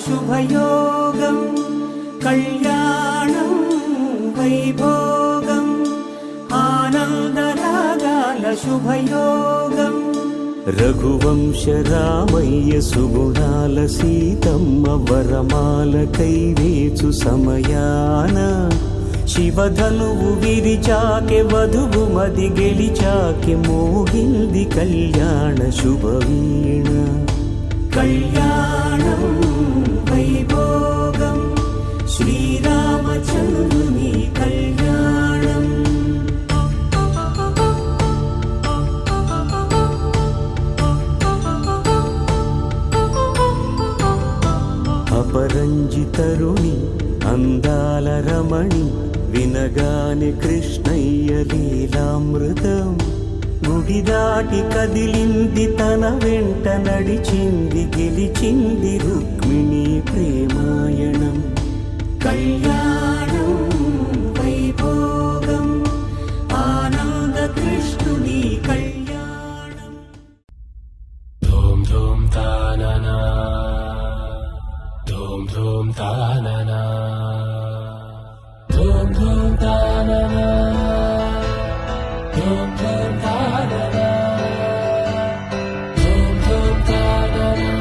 శుభయోగం కళ్యాణం వైభోగం ఆనందరాగాల శుభయోగం రఘువంశ రామయ్య సుగుణాల సీతమ్మ వరమాల కైవేచు సమయాన శివధనువు విరిచాకె వధువు మది గెలిచాకె మోగింది కళ్యాణ శుభవీణ కళ్యాణం వైభోగం శ్రీరామచంద్రుని కళ్యాణం అపరంజితరుణి అందాల రమణి వినగానే కృష్ణయ్య లీలామృతం గుడి దాటి కదిలింది తన వెంట నడిచింది గెలిచింది రుక్మిణి ప్రేమాయణం కళ్యాణం వైభోగం ఆనంద కృష్ణుని కళ్యాణం ధూమ్ ధూమ్ తాననా ధూమ్ ధూమ్ తాననా ధూమ్ ధూమ్ తాననా ధూమ్ ధూమ్ తాననా ధూమ్ ధూమ్ తాననా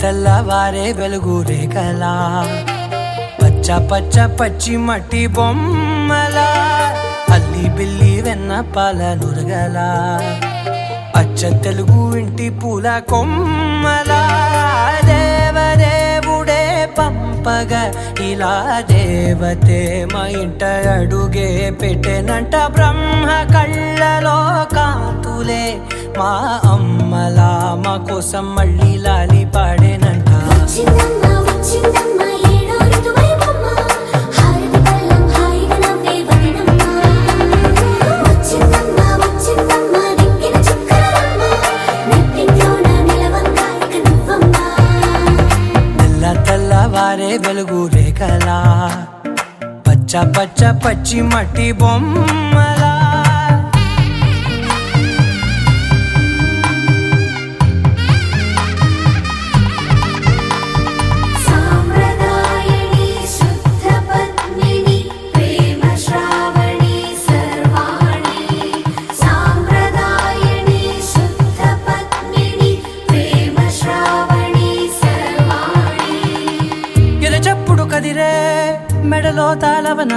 తెల్లవారే వెలుగు రేఖలా పచ్చ పచ్చ పచ్చి మట్టి బొమ్మలా అల్లి బిల్లి వెన్న పాల నురగలా అచ్చ తెలుగు ఇంటి పూల కొమ్మలా దేవదేవుడే పంపగా ఇలా దేవతే మా ఇంట అడుగే పెట్టెనంట బ్రహ్మ కళ్ళలో కాంతులే మా అమ్మలా మా కోసం మళ్ళీ లాలి పాడేనంట తెల్లవారే వెలుగు రేఖలా పచ్చ పచ్చ పచ్చి మట్టి బొమ్మలా మెడలో తాళవన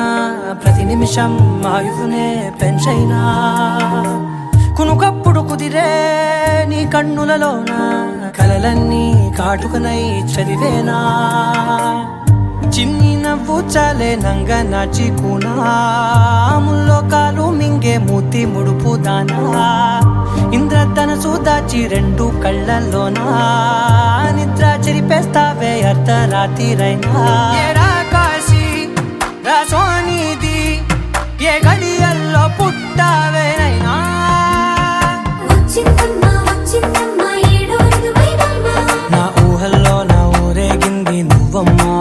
ప్రతి నిమిషం ఆయువునే పెంచైనా కునుకప్పుడు కుదిరే నీ కన్నులలోన కలలన్నీ కాటుకనై చదివేనా మచ్చలే నంగ నాచి ముల్లోకాలు మింగే మూతి ముడుపు దానా ఇంద్రధనసు దాచి రెండు కళ్ళల్లోనా నిద్ర చెరిపేస్తావే అర్ధరాత్రిరైనా ఏరా కాశీ రా సోనిది ఏ గడియల్లో పుట్టావేనైనా నా ఊహల్లో నా ఊరేగింది నువ్వమ్మా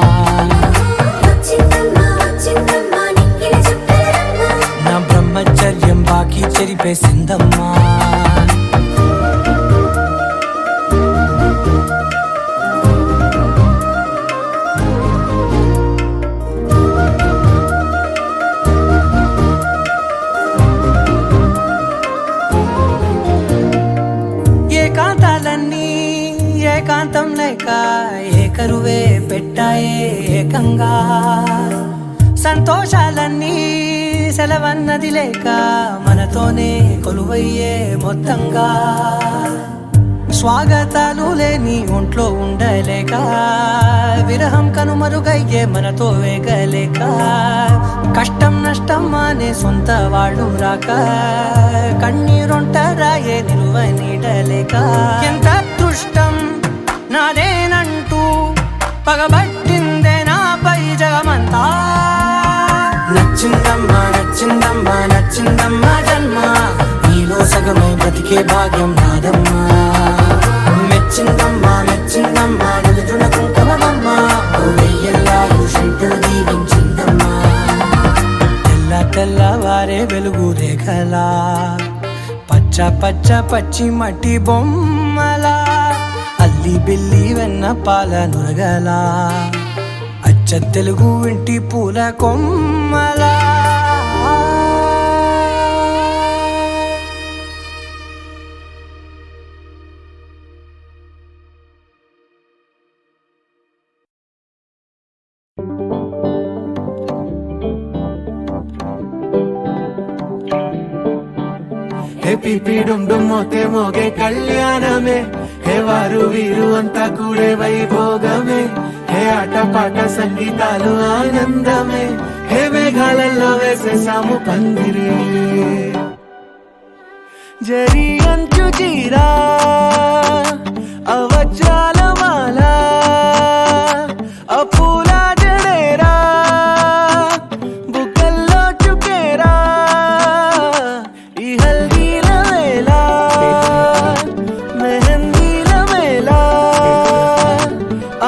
నా బ్రహ్మచర్యం బాకీ చెరిపేసిందమ్మా ఏకాంతాలన్నీ ఏకాంతం లేక ఏకరువే పెట్టాయే ఏకంగా సంతోషాలన్నీ సెలవన్నది లేక మనతోనే కొలువయ్యే మొత్తంగా స్వాగతాలు లేని ఒంట్లో ఉండలేక విరహం కనుమరుగయ్యే మనతో వేగలేక కష్టం నష్టం అనే సొంత వాళ్ళు రాక కన్నీరొంటరాయే నిలువ నీడలేక ఎంత అదృష్టం నాదేనంటూ పగబట్టిందే నాపై జగమంతా నచ్చిందమ్మా నచ్చిందమ్మా నచ్చిందమ్మా జన్మ నీలో సగమై బ్రతికే భాగ్యం నాదమ్మా మెచ్చిందమ్మా మెచ్చిందమ్మా నుదుటిన కుంకుమమ్మా వెయ్యల్లాలు శంకరు దీవించిందమ్మా తెల్ల తెల్లవారే వెలుగు రేఖలా పచ్చ పచ్చ పచ్చి మట్టి బొమ్మలా అల్లి బిల్లి వెన్న పాల నురగలా అచ్చ తెలుగు ఇంటి పూల కొమ్మలా హే పిపిడుం మోతే మోగే కళ్యాణమే హే వారు వీరు అంతా కూడే వైభోగమే హే ఆటపాట సంగీతాలు ఆనందమే హే మేఘాలలో వేసేసాము పందిరే జరి అంచు జీరా అవజ్రాల మాల అపూల జడేరా బుగ్గల్లో చుకేరా ఈ హల్దీల వేళ మెహందీల వేళ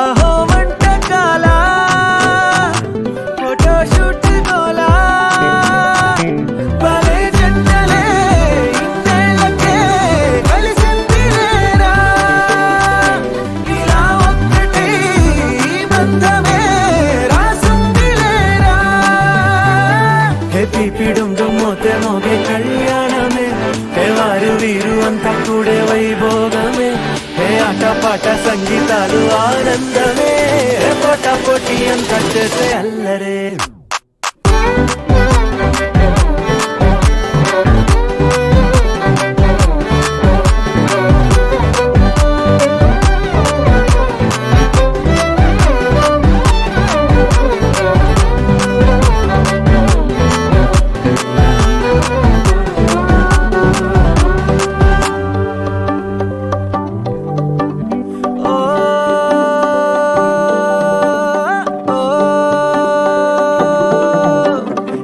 అహో వంటకాల ఫోటోషూట్ గోలా భలే జంటలే ఇన్నేళ్ళకే కలిసిందిలేరా ఇలా ఒక్కటే ఈ బంధమే రాసుందిలేరా హే పిపిడుం మోతే మోగే కళ్యాణమే హే వారు వీరు అంతా కూడే వైభోగమే హే ఆటపాట సంగీతాలు ఆనందమే హే పోటా పోటీ అంతా చేసే అల్లరే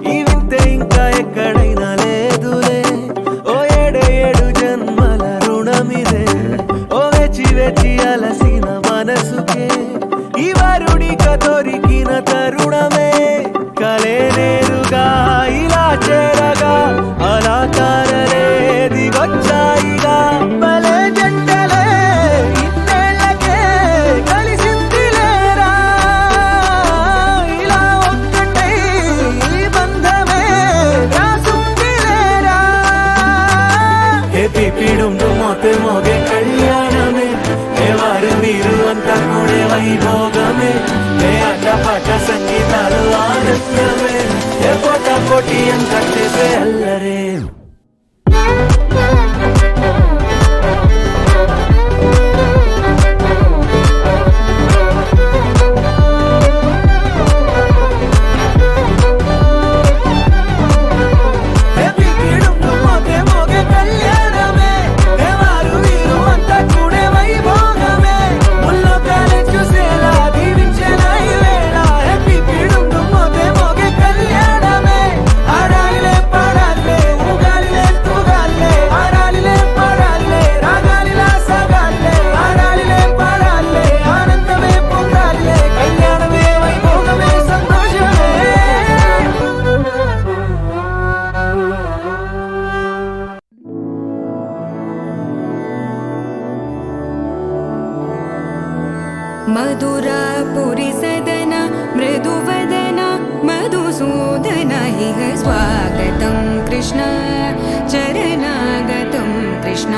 ఈ వింతే ఇంకా ఎక్కడైనా లేదులే ఓ ఏడే ఏడు జన్మల రుణమిదే ఓ వేచి వేచి అలసిన మనసుకే ఈ వరుడిక దొరికిన తరుణమే కలే నేరుగా ఇలా చేరగా అలా కారలే దిగొచ్చాయిగా భలే జంటలే ఇన్నేళ్ళకే కలిసిందిలేరా ఇలా ఒక్కటై ఈ బంధమే రాసుందిలేరా హే పిపిడుం మోతే మోగే కళ్యాణమే హే వారు వీరు అంతా కూడే వైభోగమే హే ఆటపాట సంగీతాలు ఆనందమే హే పోటా పోటీ అంతా చేసే అల్లరే मधुसूदन इह स्वागतं कृष्ण चरणागतं कृष्ण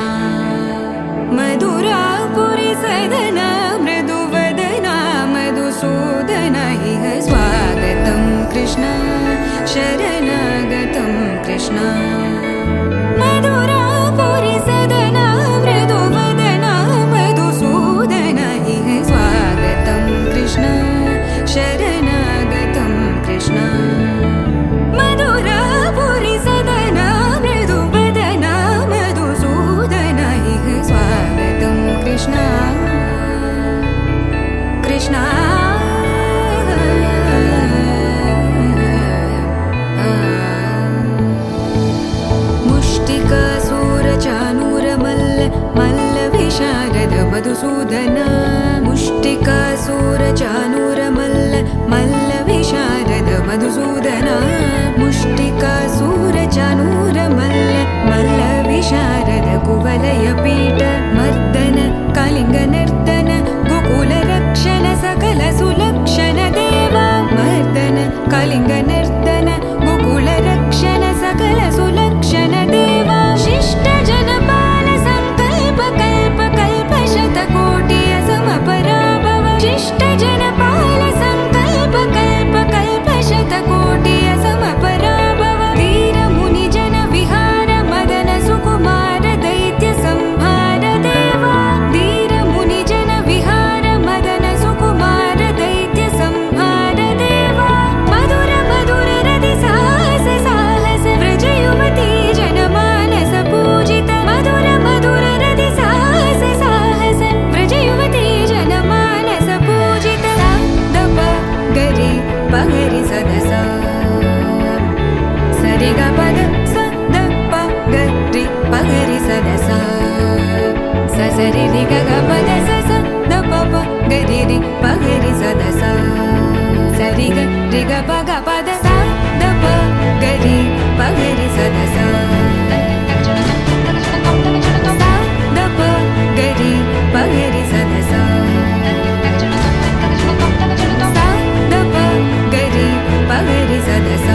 मधुरापुरि सदन मृदुवदना मधुसूदन इह स्वागतं कृष्ण शरणागतं कृष्ण मधुरापुरि सदन मृदुवदना मधुसूदन इह स्वागतं कृष्ण शरणागतं कृष्ण मधुरापुरि सदन मृदुवदना मधुसूदन इह स्वागतं कृष्ण कृष्ण मुष्टिकासूरचानूरमल्ल मल्लविशारद मधुसूदन मुष्टिकासूरचानूरमल्ल मल्लविशारद मधुसूदन मुष्टिकासूरचानूरमल्ल मल्लविशारद कुवलयपीठ मर्दन कलिङ्गनर्तन गोकुलरक्षण सकल सुलक्षण देवा मर्दन कलिङ्गनर्तन गोकुलरक्षण सकल सुलक्षण देवा शिष्ट जनपाल संकल्प कल्प कल्प शतकोटि असमपराभव शिष्ट जनपाल संकल्प कल्प कल्प शतकोटि असमपराभव वीर मुनि जन विहार मदन सुकुमार दैत्य संहार देवा वीर मुनि जन विहार मदन सुकुमार दैत्य संहार देवा मधुर मधुर रति साहस साहस व्रज युवती जनमानस पूजित मधुर मधुर रति साहस साहस व्रज युवती जनमानस पूजित सा दप गरि पगरि सदस सरि ग पद स द प गरि पगरि सदस स सरि रि ग ग पद स स द प प गरि रि पगरि सदस सरि ग रि ग प ग पद स द प गरि पगरि सदस सा द प गरि पगरि सदस सा द प गरि पगरि सदस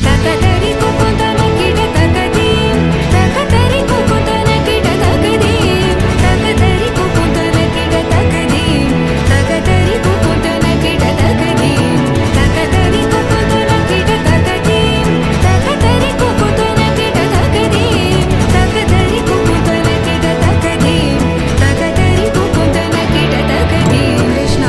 तकतरि कुकुतन किट तकदीम तकतरि कुकुतन किट तकदीम तकतरि कुकुतन किट तकदीम तकतरि कुकुतन किट तकदीम तकतरि कुकुतन किट तकदीम तकतरि कुकुतन किट तकदीम तकतरि कुकुतन किट तकदीम तकतरि कुकुतन किट तकदीम कृष्ण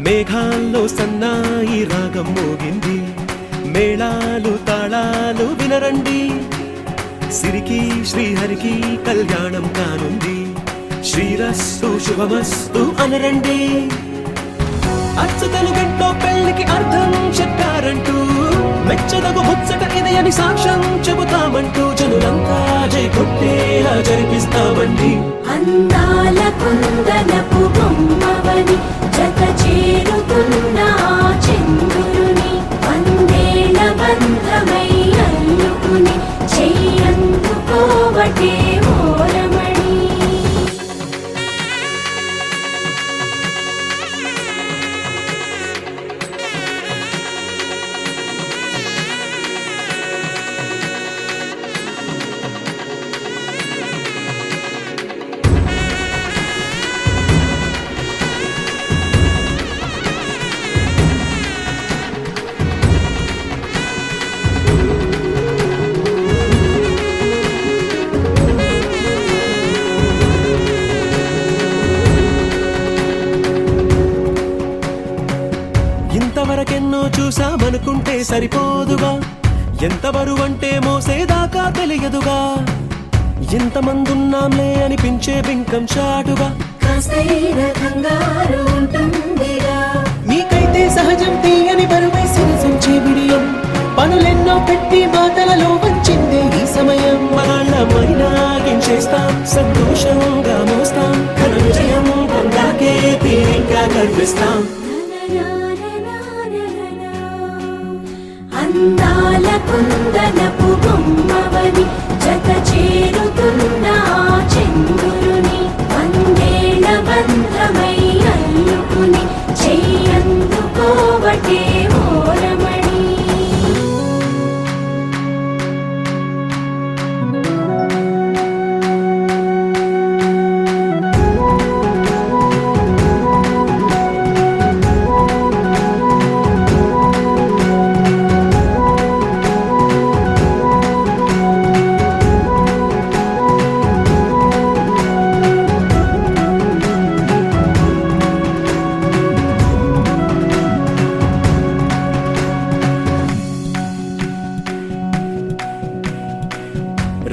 మేఘాల్లో సన్నాయి రాగం మోగింది మేళాలు తాళాలు వినరండి సిరికి శ్రీహరికి కళ్యాణం కానుంది శ్రీరస్తు శుభమస్తు అనరండి అచ్చతలు గంటో పెళ్లికి అర్థం చెప్పారంటూ మెచ్చదగు ముచ్చట ఇది అని సాక్ష్యం చెబుతామంటూ జనులంతా జై కొట్టేలా జరిపిస్తామండి అందాల కుందనపు బొమ్మవని జత చేరుతున్న చంద్రుని వందేళ్ల బంధమై అల్లుకుని చెయ్యందుకోవటే ఓరమణి ఇంతవరకెన్నో చూసామనుకుంటే సరిపోదుగా ఎంత బరువంటే మోసేదాకా తెలియదుగా ఇంతమందున్నాంలే అనిపించే బింకం చాటుగా కాస్తైన కంగారు ఉంటుందిరా నీకైతే సహజం తీయని పెట్టి మాటలలో వంచిందే ఈ సమయం మనాళ్ళమైనా చేస్తాం సంతోషంగా మోస్తాం ఘన విజయం పొందాకే తీరిగ్గా కనిపిస్తాం అందాల కుందనపు బొమ్మవని జత చేరుతున్న చంద్రుని వందేళ్ల బంధమై అల్లుకుని చెయ్యందుకోవటే ఓరమణి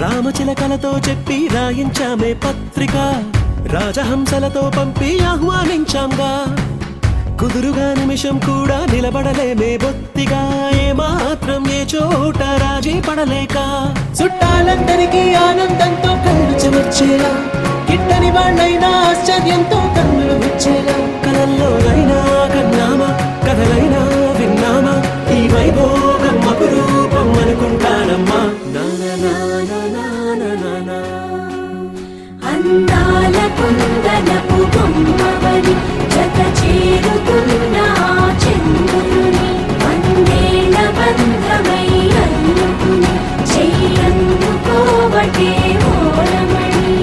రామచిలకలతో చెప్పి రాయించామే పత్రిక రాజహంసలతో పంపి ఆహ్వానించాంగా కుదురుగా నిమిషం కూడా నిలబడలేమే బొత్తిగా ఏమాత్రం ఏ చోట రాజీ పడలేక చుట్టాలందరికీ ఆనందంతో కళ్ళు చెమర్చేలా గిట్టని వాళ్ళైనా ఆశ్చర్యంతో కన్నులు వచ్చేలా కలల్లోనైనా కన్నామా కథలైనా విన్నామా ఈ వైభోగం అపురూపం అనుకుంటానమ్మా అందాల కుందనపు బొమ్మవని జత చేరుతున్న చంద్రుని వందేళ్ల బంధమై అల్లుకుని చెయ్యందుకోవటే ఓరమణి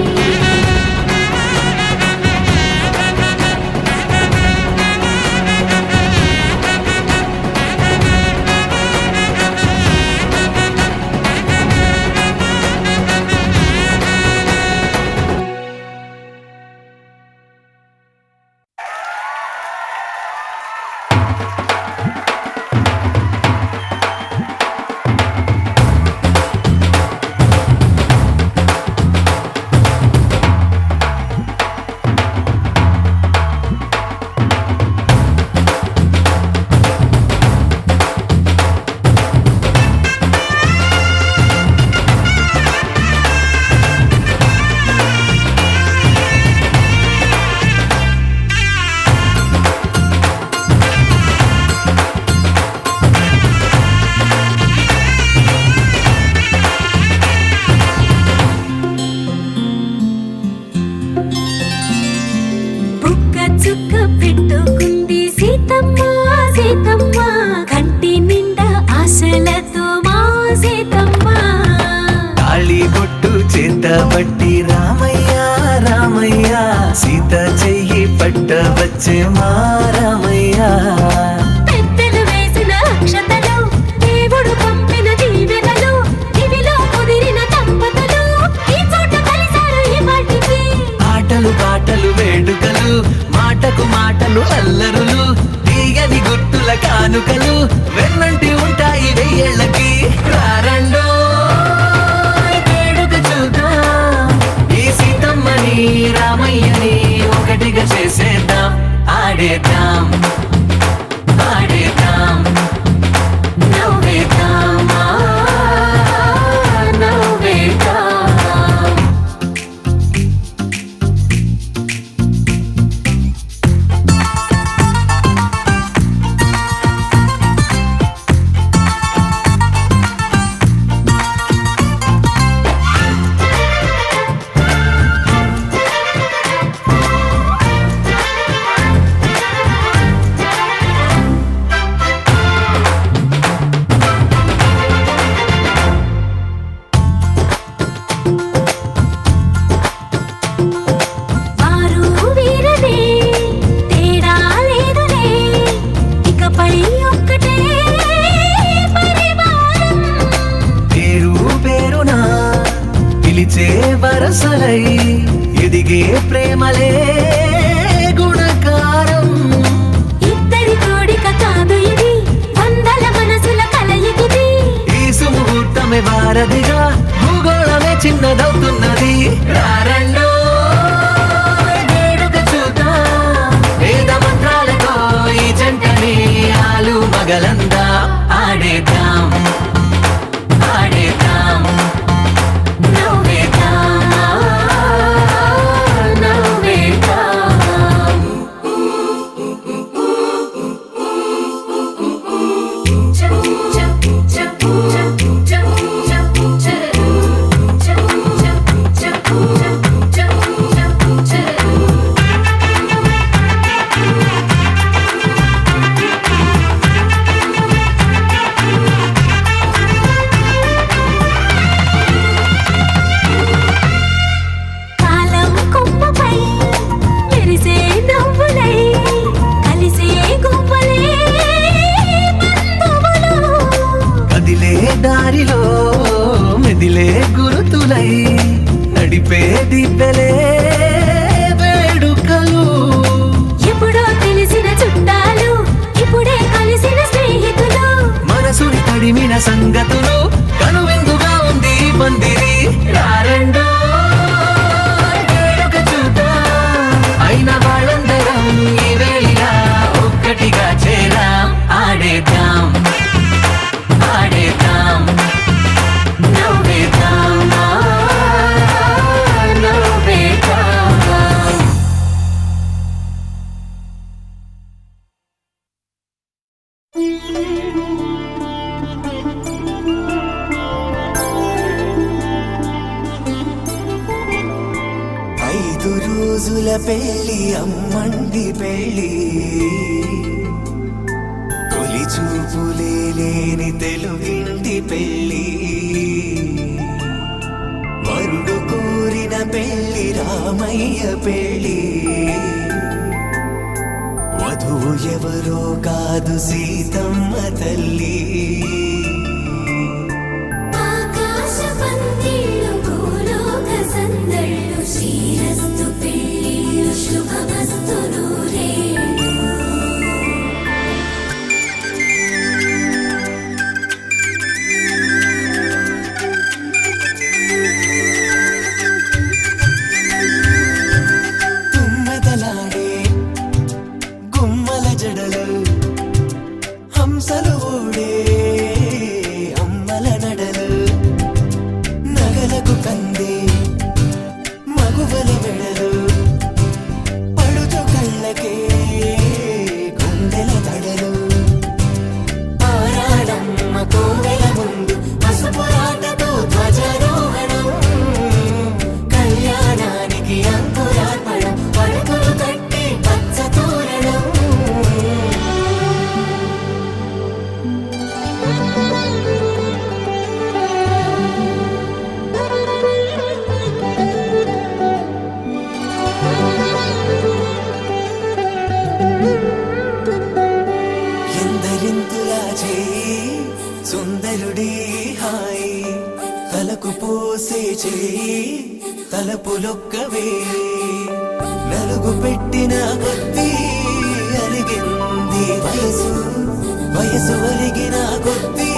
పట్టి రామయ్య రామయ్య సీత చెయ్యి పట్ట వచ్చే మా రామయ్య పెద్దలు వేసిన అక్షతలు దేవుడు పంపిన దీవెనలు ఇవిలో కుదిరిన దంపతులు ఈ చోట కలిసారు ఈ వాటికి ఆటలు పాటలు వేడుకలు మాటకు మాటలు అల్లరులు తీయని గుర్తుల కానుకలు వెన్నంటి ఉంటాయి వెయ్యేళ్ళకి రారండో రామయ్యని ఒకటిగా చేసేద్దాం ఆడేద్దాం ఆడేద్దాం నవ్వేద్దాం నవ్వేద్దాం వరసలై ఎదిగే ప్రేమలే గుణకారం ఇద్దరి కోడిక కాదు ఇది వందల మనసుల కలయికిది ఈ సుముహూర్తమే వారధిగా భూగోళమే చిన్నదవుతున్నది రారండో వేడుక చూద్దాం వేద మంత్రాలతో ఈ జంటని ఆలు మగలందా ఆడేద్దాం సంగతులు కనువిందుగా ఉంది ఈ పందిరి రారండో వేడుక చూద్దాం అయిన వాళ్ళందరం ఈ వేళ ఒక్కటిగా చేరాం ఆడేద్దాం ఆడేద్దాం నవ్వేద్దాం నవ్వేద్దాం. ఐదు రోజుల పెళ్లి అమ్మండి పెళ్లి తొలి చూపులే లేని తెలుగింటి పెళ్లి వరుడు కోరిన పెళ్లి రామయ్య పెళ్లి వధువు ఎవరో కాదు సీతమ్మ తల్లి ఆకాశ పందిళ్ళు భూలోక సందళ్ళు శ్రీరస్తు పెళ్ళిళ్ళు శుభమస్తు నూరేళ్ళు. తుమ్మెదలాడే గుమ్మల జడలు హంసలు ఊడే అమ్మల నడలు నగలకు కంది మగువల మెడలు పడుచు కళ్ళకే గుండెల తడలు ఆరాడమ్మ కోవెల ముందు పసుపురాటతో ధ్వజారోహణం కళ్యాణానికి అంకురార్పణం పడకలు కట్టి పచ్చ తోరణం ఎందరింతులా చేయి సుందరుడి హాయి తలకు పోసే చేయి తలపులొక్కవే నలుగు పెట్టిన కొద్దీ అలిగింది వయసు వయసు ఒలిగిన కొద్దీ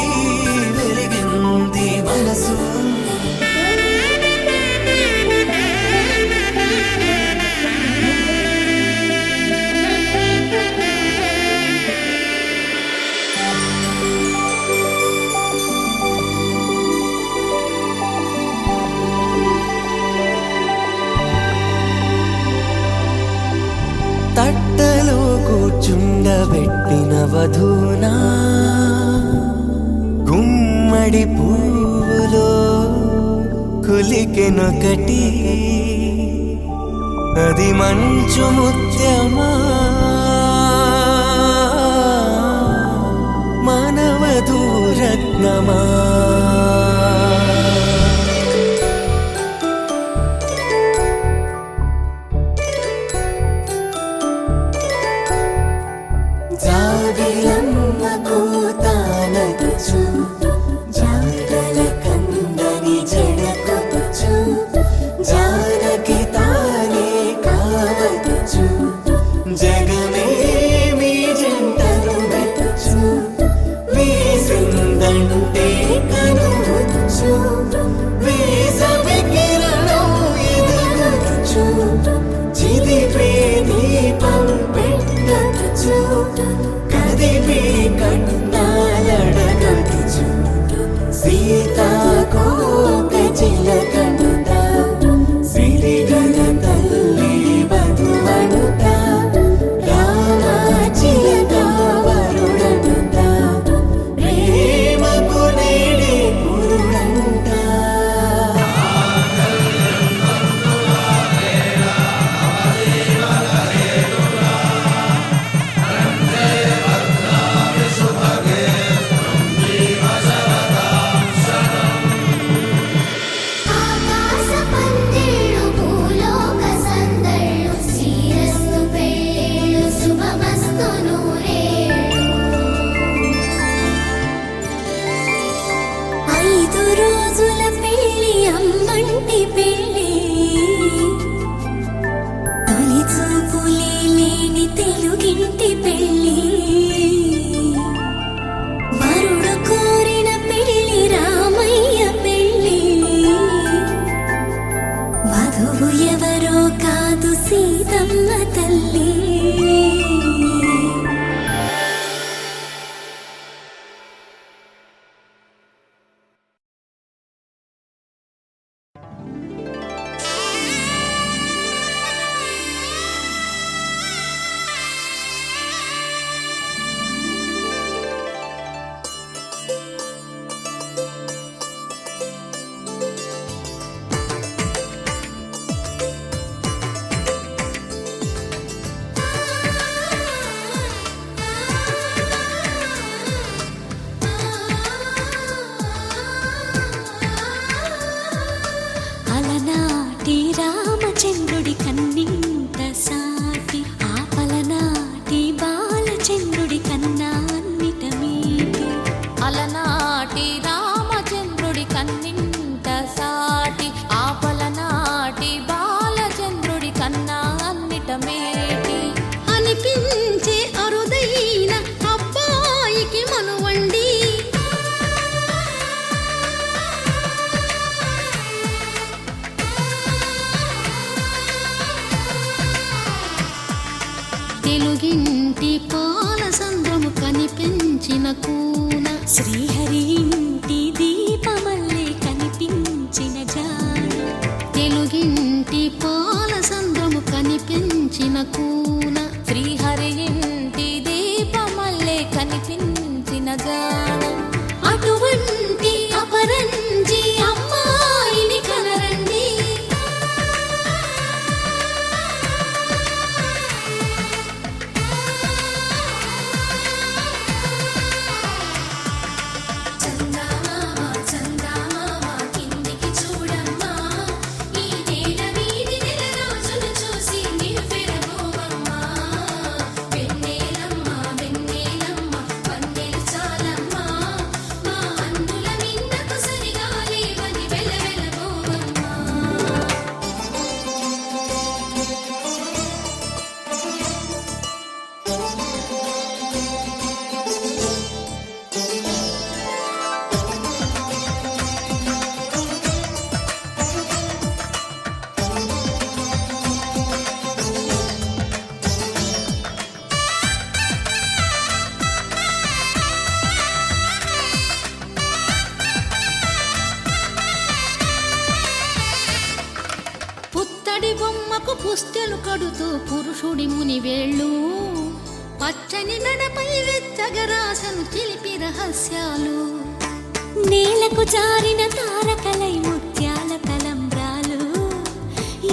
వెలిగింది మనసు తట్టలో కూర్చుండబెట్టిన వధూనా గుమ్మడి పువ్వులో కులికెనొకటి అది మంచు ముత్యమా మానవధూరత్నమా జాబిలమ్మ కూతానగుచు జాడల కందని జడకొచ్చు జానకి తానే కావదుచు జగమే మీ జంటను వెతుచు వీసిందంటే కనువచ్చు వేసవి కిరణం ఎదుగుచు చిదిపే దీపం పెట్టచ్చు కదిపే కన్నాలడగచ్చు తల్లి. అలనాటి రామచంద్రుడి కన్నింత సాటి ఆపలనాటి బాలచంద్రుడి కన్నా అన్నిట మీటి. అలనాటి రామచంద్రుడి కన్నింత సాటి ఆపలనాటి బాలచంద్రుడి కన్నా అన్నిట మేటి అనిపించే అరుదైన అబ్బాయికి మనువండి. తెలుగింటి పాల సంద్రము కనిపించిన కూన శ్రీహరి ఇంటి దీపమల్లే కనిపించిన జాన. తెలుగింటి పాల సంద్రము కనిపించిన కూన శ్రీహరి ఇంటి దీపమల్లే కనిపించిన జాన. అటువంటి అపరంజి అమ్మాయిని కనరండి. చందమామ చందమామ కిందికి చూడమ్మా, ఈ నేల వీధి నెల రోజులు చూసి నివ్వెరబోవమ్మా. వెన్నెలమ్మ వెన్నెలమ్మ వన్నెలు చాలమ్మా, మా అందుల మిన్నకు సరిగా లేవని వెలవెలబోవమ్మా. పుత్తడి బొమ్మకు పుస్తెలు కడుతూ పురుషుడి ముని వేళ్ళు, పచ్చని నడపై వెచ్చగరాసను చిలిపి రహస్యాలు. నేలకు జారిన తారకలై ముత్యాల తలంబ్రాలు,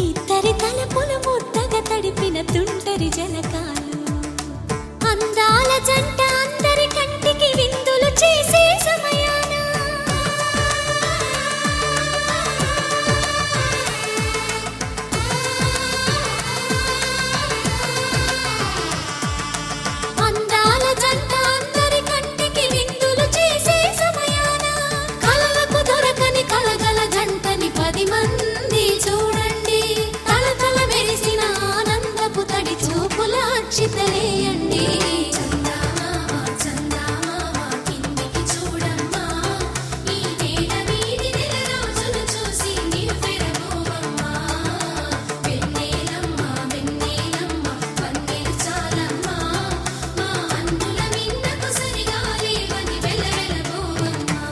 ఇద్దరి తలపులు ముద్దగా తడిపిన తుంటరి జలకాలు. అందాల జంట అందరి కంటికి విందులు చేసే సమయాన అందాల జంట అందరి కంటికి విందులు చేసే సమయాన కలలకు దొరకని కలగల జంటని 10 మంది చూడండి. తలతల మెరిసిన ఆనందపు తడి చూపుల అచ్చితలేయండి. చందమామ చందమామ కిందికి చూడమ్మా, ఈ నేల వీధి నెల రోజులు చూసి నివ్వెరబోవమ్మా. వెన్నెలమ్మ వెన్నెలమ్మ వన్నెలు చాలమ్మా, మా అందుల మిన్నకు సరిగా లేవని వెలవెలబోవమ్మా.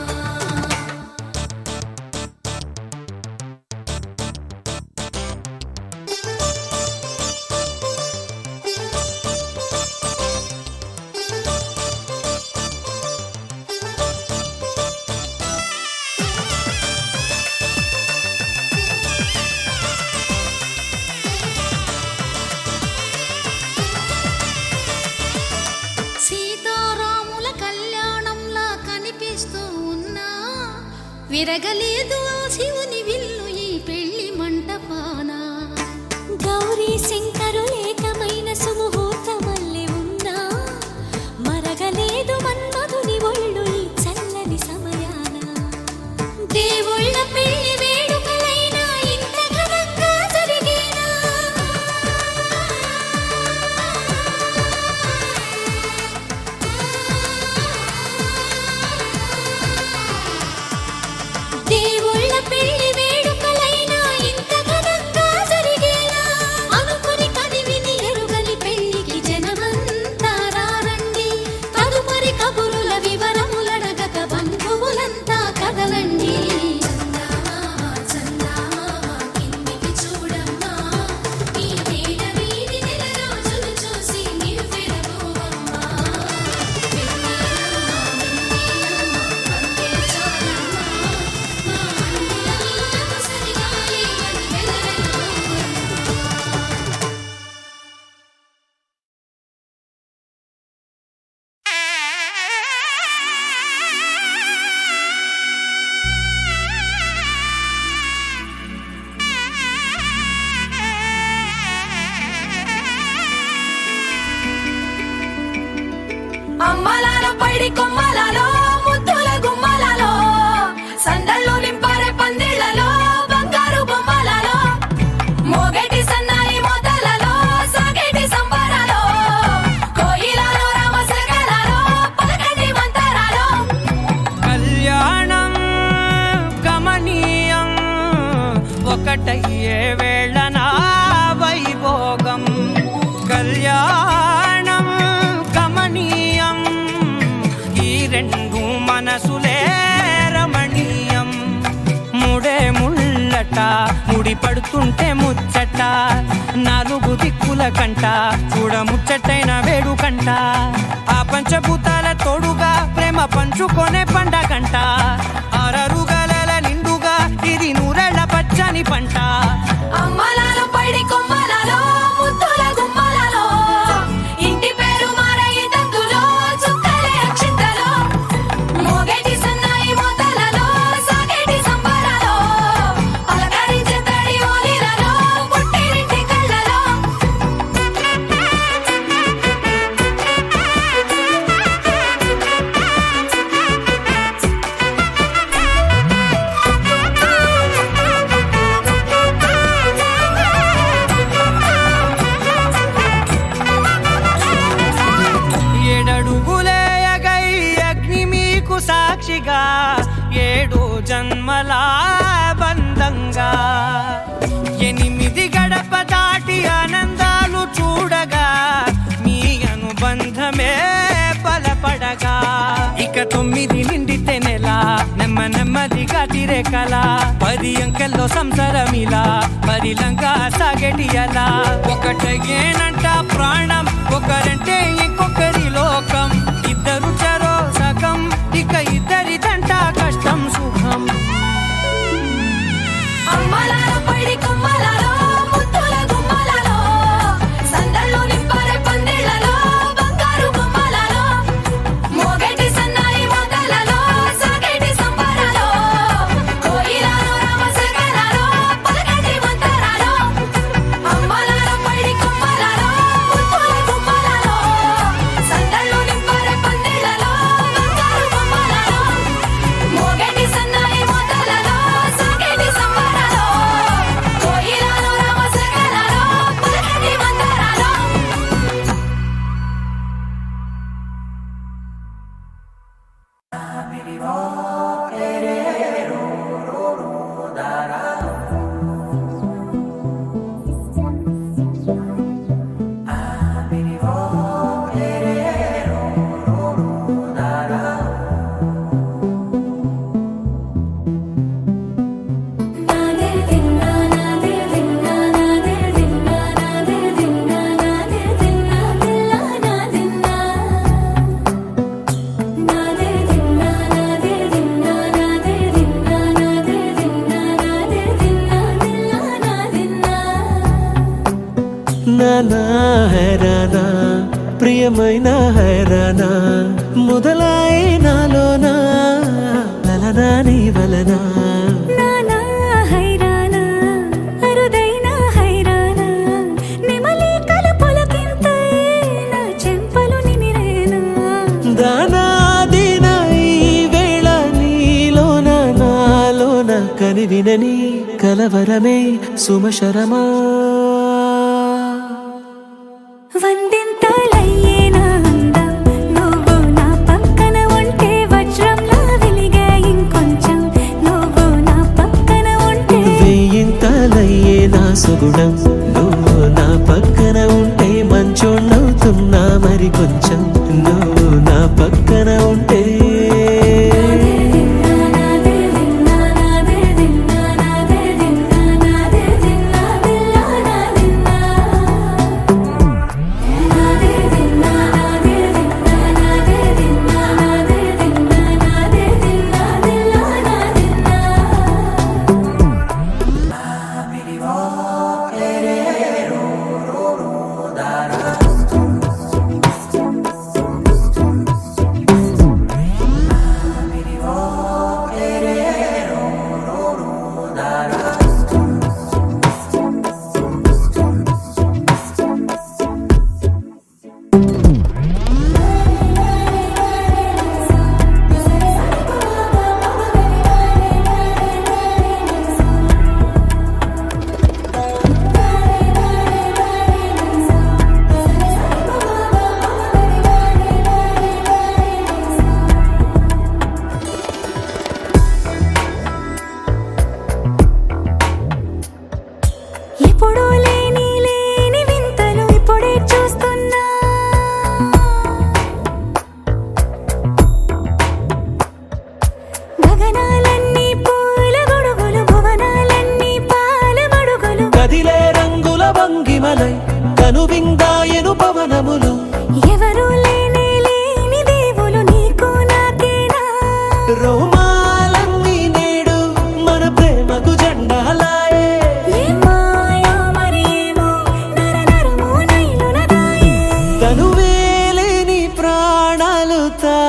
సీతారాముల కళ్యాణంలా కనిపిస్తూ ఉన్నా, విరగలేదు ఆ శివుని విల్లు ఈ పెళ్లి మంటపాన. గౌరీ శంకరులేకమైన సుముహూర్తమల్లె ఉన్నా, మరగలేదు మన్మధుని ఒళ్ళు ఈ చల్లని సమయాన. దేవుళ్ళ పెళ్లి వేడుకలైనా ఇంత ఘనంగా జరిగేనా? దేవుళ్ళ పెళ్లి పైడి కొమ్మలలో ముద్దుల గుమ్మలలో సందళ్ళు నింపరే పందిళ్లలో బంగారు బొమ్మలలో మోగేటి సన్నాయి మోతలలో సాగేటి సంబరాలో కోయిలలో రామసగలలో పలకటి మంతరాలో కళ్యాణం గమనీయం ఒకటయ్యే వేళ నా వైభోగం కళ్యాణం గమనీయం ఈ రెండు మనసులే రమణీయం ముడే ముళ్ళట ముడి పడుతుంటే ముచ్చట నాలుగు దిక్కుల కంట చూడ ముచ్చటైన వేడుకంట ఆ పంచభూతాల తోడుగా ప్రేమ పంచుకొనే పండగంట ఆరరుగల నిండుగా ఇది నూరెళ్ళ పచ్చని పంట అమ్మలాలో పైడి కొమ్మలలో ముద్దుల గుమ్మలలో ఇంటి పేరు మారయి తందులో చుక్కలే అక్షింతలో మోగేటి సన్నాయి మోతలలో సాగేటి సంబరాలో పలకరించే తడి ఓలిలలో పుట్టినింటి కళ్ళలో ఏడడుగులే ఎగై అగ్ని మీకు సాక్షిగా ఏడు జన్మల బంధంగా ఎనిమిది గడప దాటి ఆనందాలు చూడగా మీ అనుబంధమే బలపడగా ఇక 9 నిండితే నెల నెమ్మదిగా తిరే కల 10 అంకెల్లో సంసారమిలా పరిలంగా సాగటి అలా ఒకటేనంట ప్రాణం ఒకరంటే ఇంకొకరి లోకం ఇద్దరు చరో సగం ఇక ఇద్దరిదంట కష్టం సుఖం అమ్మలాలో పైడి కొమ్మలలో ముద్దుల గుమ్మలలో సందళ్ళు నింపరే పందిళ్లలో బంగారు బొమ్మలలో మోగేటి సన్నాయి మోతలలో సాగేటి సంబరాలో కోయిలలో రామసగలలో పలకటి మంతరాలో అమ్మలాలో పైడి కొమ్మలలో ముద్దుల గుమ్మలలో సందళ్ళు నింపరే పందిళ్లలో బంగారు బొమ్మలలో మోగేటి సన్నాయి మోతలలో సాగేటి సంబరాలో కోయిలలో రామసగలలో పలకటి మంతరాలో నానా హైరానా ప్రియమైన హైరానా మొదలాయి నాలోనా లలనా నీ వలనా నానా హైరానా అరుదైన హైరానా నిమలి కలపులకింతై నా చెంపలు నిమిరేనా దానాదిన ఈ వేళ నీలోన నాలోన కనివినని కలవరమే సుమశరమా వందింతలయ్యేనా అందం నువ్వు నా పక్కన ఉంటే వజ్రంలా వెలిగే ఇంకొంచెం నువ్వు నా పక్కన ఉంటే వెయ్యింతలయ్యే నా సుగుణం నువ్వు నా పక్కన ఉంటే మంచోణ్ణవుతున్నా మరి కొంచెం నువ్వు నా పక్కన ఉంటే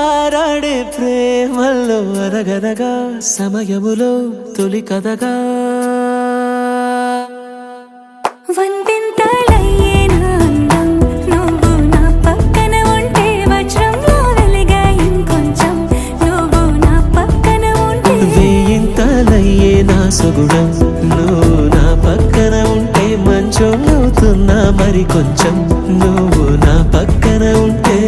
ఆరాడే ప్రేమల్లో అనగనగా సమయములో తొలి కథగా వందింతలయ్యేనా అందం నువ్వు నా పక్కన ఉంటే వజ్రంలో వెలిగా ఇంకొంచెం నువ్వు నా పక్కన ఉంటే వేయింతలయ్యే నా సొగుడం నువ్వు నా పక్కన ఉంటే మంచం అవుతున్నా మరి కొంచెం నువ్వు నా పక్కన ఉంటే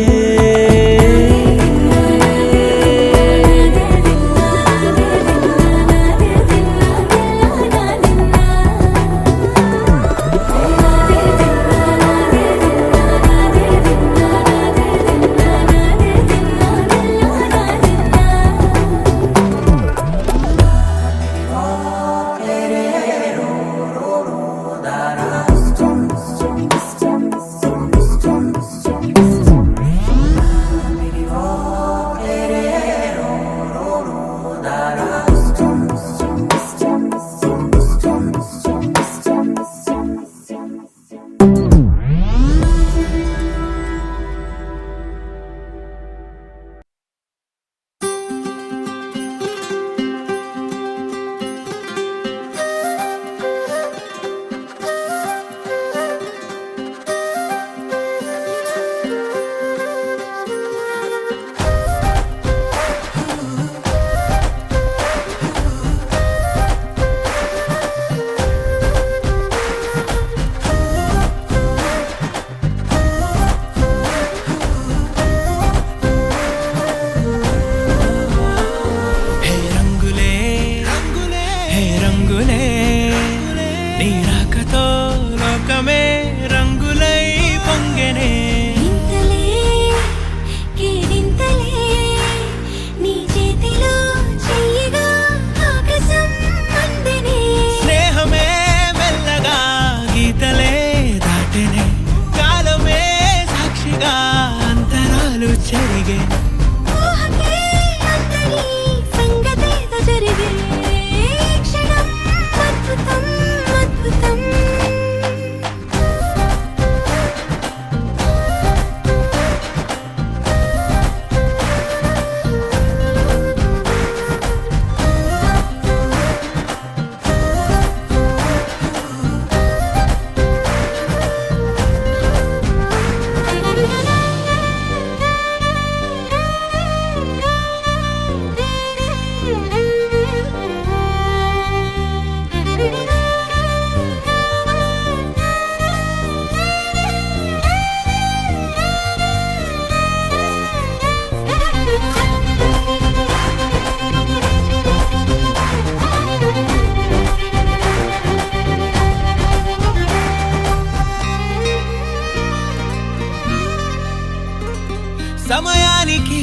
సమయానికి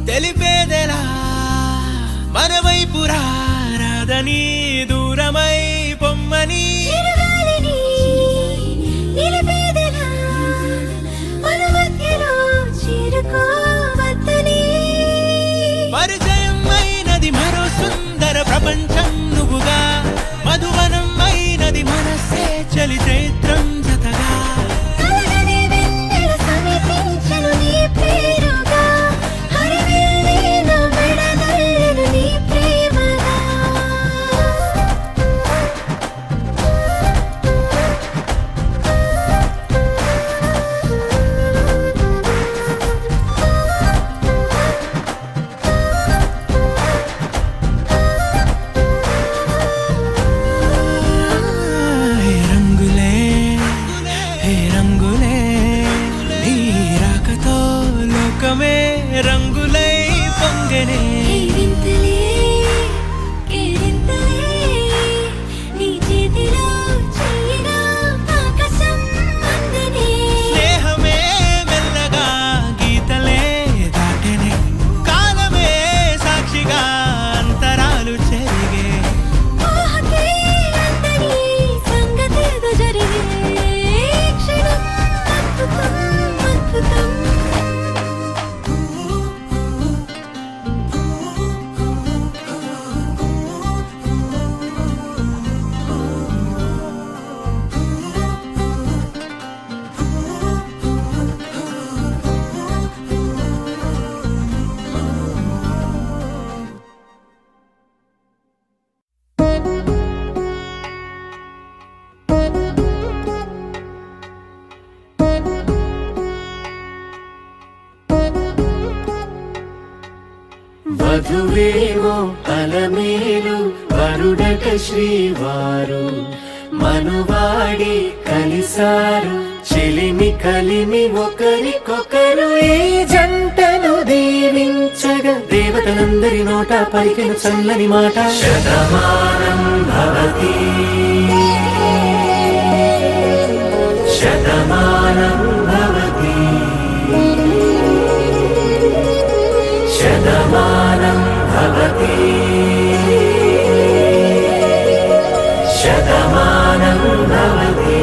తెలిపేదెలా మన వైపు రాదని దూరమై పొమ్మని పరిచయం అయినది మరో సుందర ప్రపంచం నువ్వుగా మధువనం అయినది మనసే చలి చైత్రం జతగా రంగులై పొంగనే స్నేహమే మెల్లగా గీతలే దాటనే కాలమే సాక్షిగా అంతరాలు చెరిగే వధువేమో అలమేలు వరుడట శ్రీవారు మనువాడి కలిసారు చెలిమి కలిమి ఒకరికొకరు ఈ జంటను దీవించగా దేవతలందరి నోట పలికిన చల్లని మాట శతమానం భవతి శతమానం భవతి శతమానం భవతి శతమానం భవతి.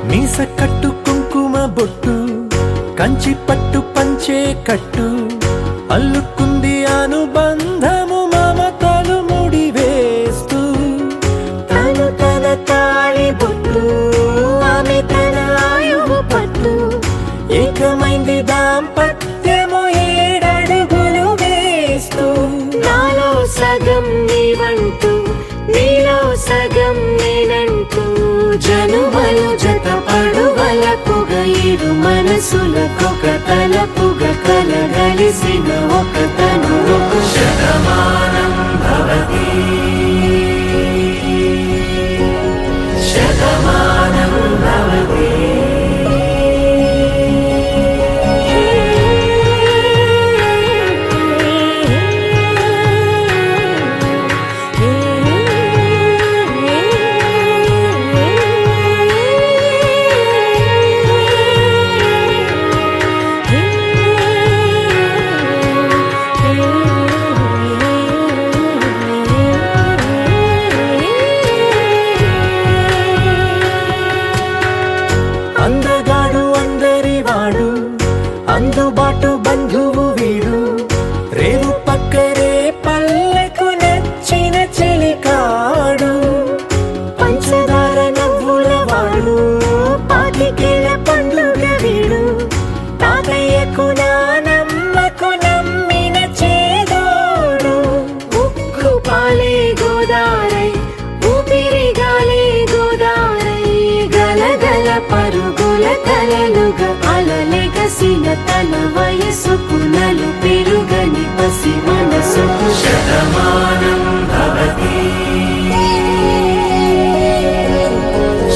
మీస కట్టు కుంకుమ బొట్టు కంచి పట్టు పంచే కట్టు అల్లుకుంది అనుబంధము మమతలు ముడివేస్తూ తను తన తాళి బొట్టు ఆమె తన ఆయువు పట్టు ఏకమైంది దాంపత్యము 7 అడుగులు వేస్తూ నాలో సగం నీవంటూ నీలో సగం నేనంటూ జనుమలు జత పడువలపుగ 7 మనసులకొక తలపుగ కలగలిసిన ఒక తను ఒక శతమానం భవతి శతమానం భవతి. అందగాడు అందరివాడు అందుబాటు బంధువు వీడు రేవు పక్కరే పల్లెకు నచ్చిన చెలికాడు పంచదార నవ్వుల వాడు పాతికేల పండుగ వీడు తాతయ్యకు నానమ్మకు నమ్మిన చేదోడు ఉక్కు పాలే గోదారై ఊపిరిగాలే గోదారై గలగల పరుగుల కలలుగా అలలెగసిన తన వయసుకు నలు పెరుగని పసి మనసుకు శతమానం భవతి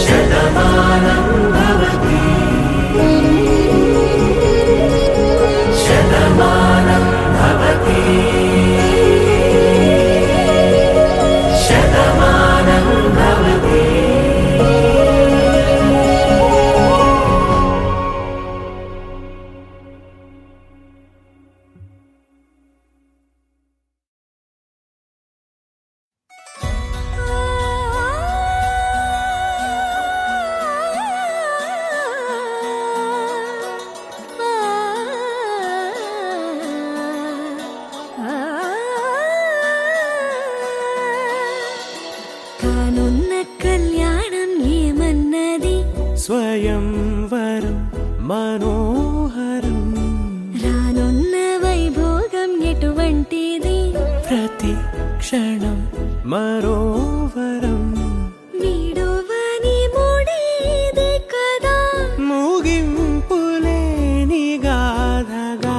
శతమానం భవతి శతమానం భవతి శతమానం భవతి. కానున్న కళ్యాణం ఏమన్నది స్వయంవరం మనోహరం రానున్న వైభోగం ఎటువంటిది ప్రతి క్షణం మరోవరం వీడువని ముడిది కదా ముగింపులేని గాథగా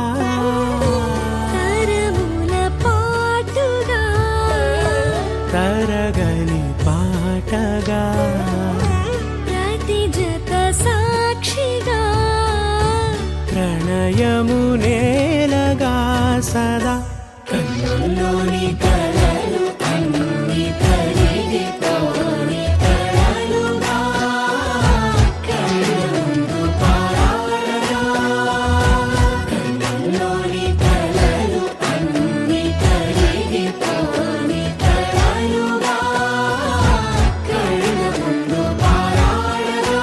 తరముల పాటుగా తరగని పాటగా ప్రతి జత సాక్షిగా ప్రణయము నేలగా సదా కన్నుల్లోని కలలు అన్ని కరిగిపోని కలలుగా కళ్ళముందు పారాడగా కన్నుల్లోని కలలు అన్ని కరిగిపోని కలలుగా కళ్ళముందు పారాడగా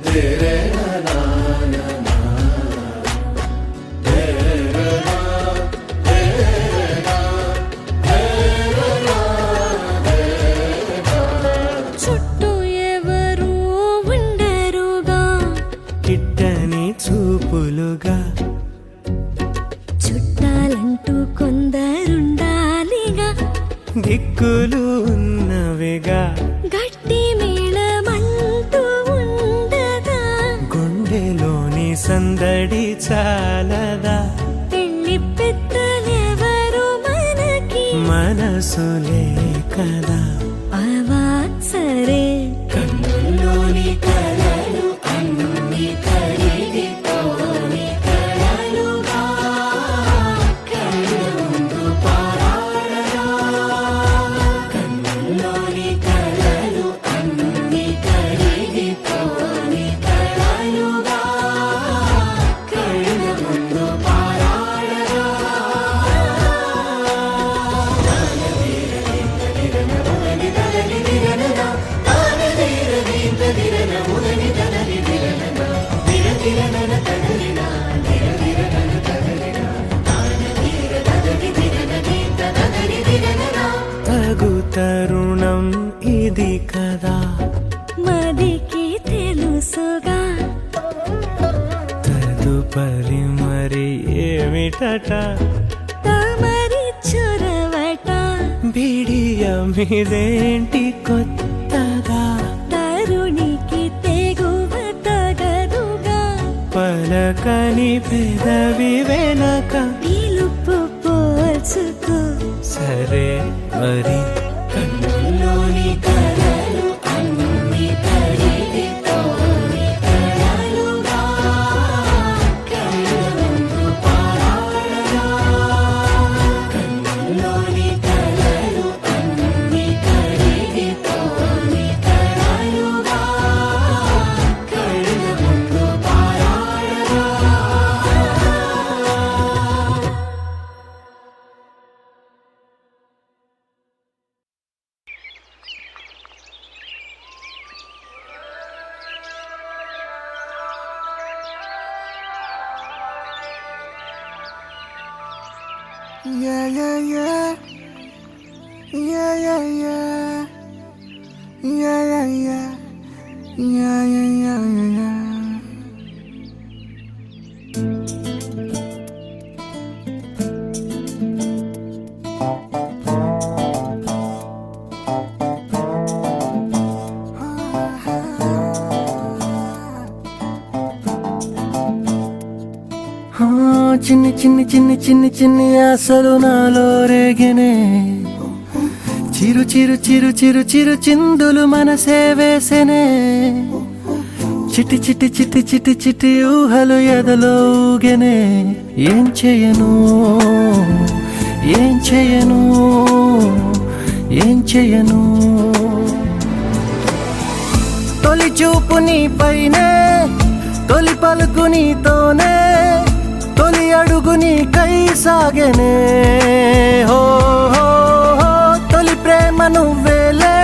రే రే నా అంటూ కొందరుండాలిగా, దిక్కులు ఉన్నవిగా, గట్టి మేళమంటూ ఉండదా, గుండెలోని సందడి చాలదా, పెళ్లి పెద్దలెవరు మనకి, మనసులే కదా. అవా సరే కన్నుల్లోని కలలు అన్ని కరిగిపోని కలలుగా కళ్ళ ముందు పారాడరా. కన్నుల్లోని కలలు అన్ని కరిగిపోని కలలుగా కళ్ళ ముందు పారాడరా. తగు తరుణం ఇది కదా, మదికి తెలుసుగా, తదుపరి మరి ఏమిటట, తమరి చొరవట, బిడియమిదేంటి కొత్తగా, తరుణికి తెగువ తగదుగా, పలకని పెదవి వెనక, పిలుపు పోల్చుకో, సరే మరి. కన్నుల్లోని కలలు అన్ని కరిగిపోని కలలుగా కళ్ళ ముందు పారాడరా. కన్నుల్లోని కలలు అన్ని కరిగిపోని కలలుగా కళ్ళ ముందు పారాడరా. Yeah, yeah, yeah. Yeah, yeah, yeah. Yeah, yeah, yeah. Yeah, yeah, yeah, yeah, yeah. చిన్ని చిన్ని చిన్ని చిన్ని చిన్ని ఆశలు నాలో రేగెనే, చిరు చిరు చిరు చిరు చిరు చిందులు మనసే వేసెనే, చిటి చిటి చిటి చిటి చిటి ఊహలు ఎదలో ఊగెనే. ఏం చేయను ఏం చేయను ఏం చేయను, తొలి చూపు నీ పైనే, తొలి పలుకు నీతోనే, తొలి అడుగు నీకై సాగెనే. హో హో హో, తొలి ప్రేమ నువ్వేలే,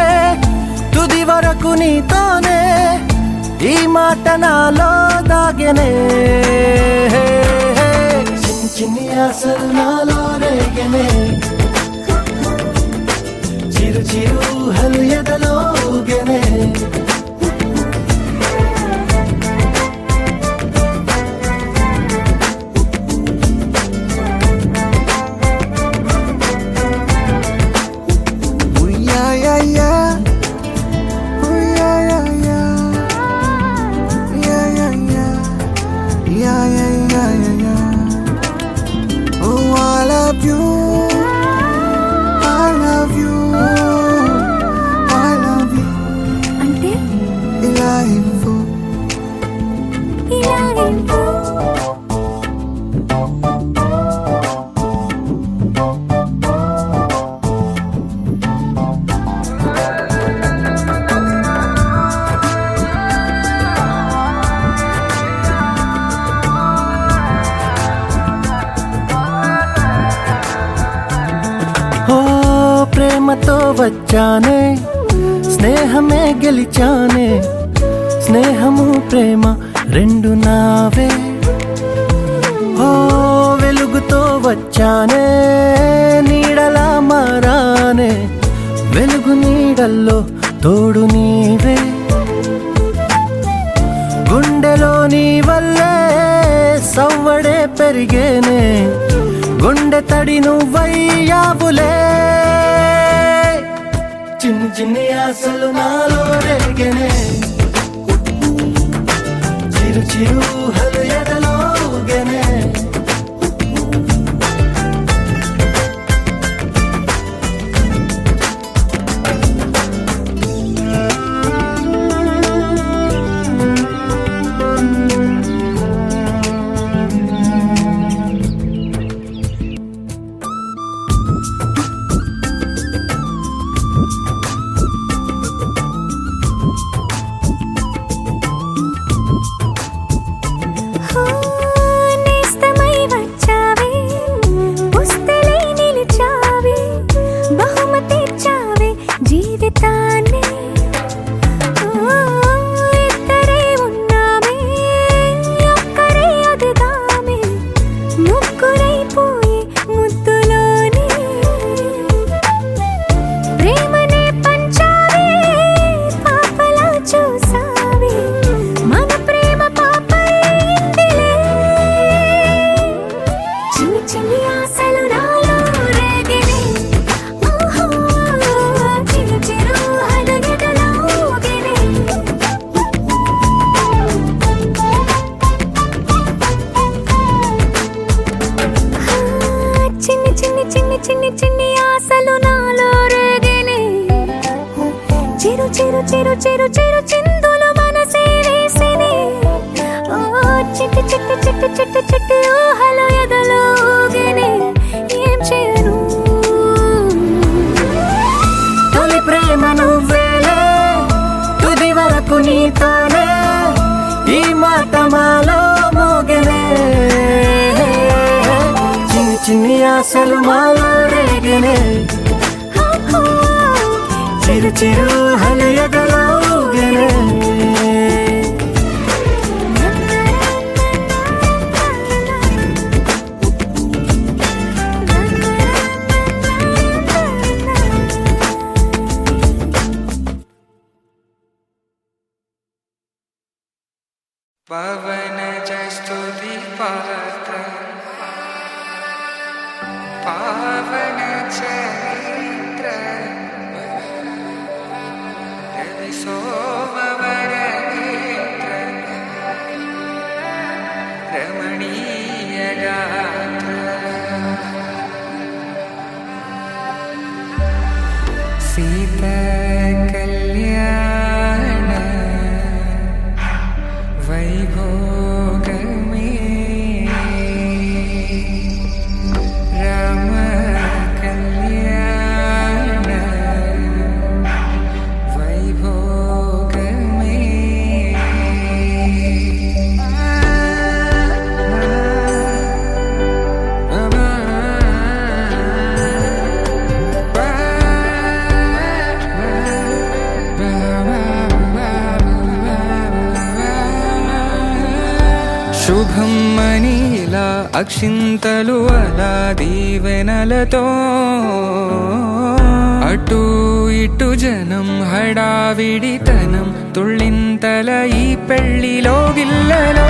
తుది వరకు నీతోనే, ఈ మాట నాలో దాగెనే. చిన్ని చిన్ని ఆశలు నాలో రేగెనే, చిరు చిరు ఊహలు ఎదలో ఊగెనే. అంటే ఇలా ఇంపు. ఓ ప్రేమతో వచ్చానే, స్నేహమే గెలిచానే, స్నేహము ప్రేమ రెండు నావే. ఓ వెలుగుతో వచ్చానే, నీడలా మారానే, వెలుగు నీడల్లో తోడు నీవే. గుండెలో నీ వల్లే సవ్వడే పెరిగేనే, గుండె గుండె తడి నువ్వయ్యావులే చిన్ని చిన్ని ఆశలు నాలో రేగనే చిరు చిరు ఊహలు ఎదలో ఊగనే నేస్తమై వచ్చావే పుస్తలై నిలిచావే బహుమతి ఇచ్చావే జీవితాన్ని ఇద్దరే ఉన్నామే ఒక్కరే అదిగామే ముగ్గురైపోయి ముద్దులోనే ప్రేమనే పంచావే పాపలా చూసావే మన ప్రేమ పాపైందిలే చిన్ని చిన్ని ఆశలు నాలో రేగినే ఓహో చిరు చిరు అడుగులలో ఊగినే చిన్ని చిన్ని చిన్ని చిన్ని చిన్ని ఆశలు నాలో రేగినే చిరు చిరు చిరు చిరు చిరు చిందులు మనసే వేసినే ఓ చిట్టి చిట్టి చిట్టి చిట్టి చిట్టి ఊహలు ఎదలో ఊగినే ఏం చేయను తొలి ప్రేమ నువ్వేలే తుది వరకు నీతోనే ఈ మాట మాలో మోగనే చిన్ని చిన్ని ఆశలు మాలో రేగనే చిరు చిరు ఊహలు ఎదలో ఊగనే పవన జస్తుతి పాత్ర పావన చరిత్ర రవి సోమవర నేత్ర రమణీయ గాత్ర సీత కళ్యాణ వైభోగమే రామ కళ్యాణ వైభోగమే శుభం మనీలా అక్షింతలు అలా దీవెనలతో అటు ఇటు జనం హడావిడితనం తుళ్ళింతల ఈ పెళ్లిలో గిల్లలో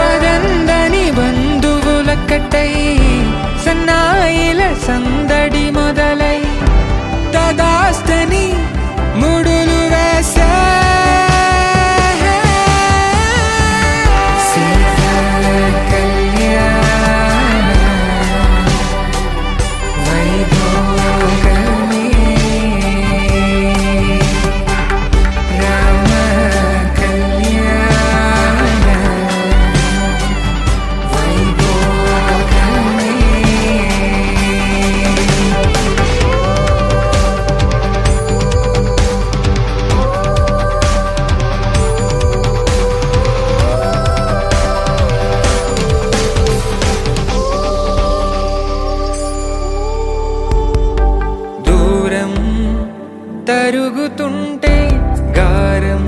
పదందని బంధువుల కట్టై సన్నాయిల సందడి మొదలై తదాస్తని ముడులు వేసా తరుగుతుంటే గారం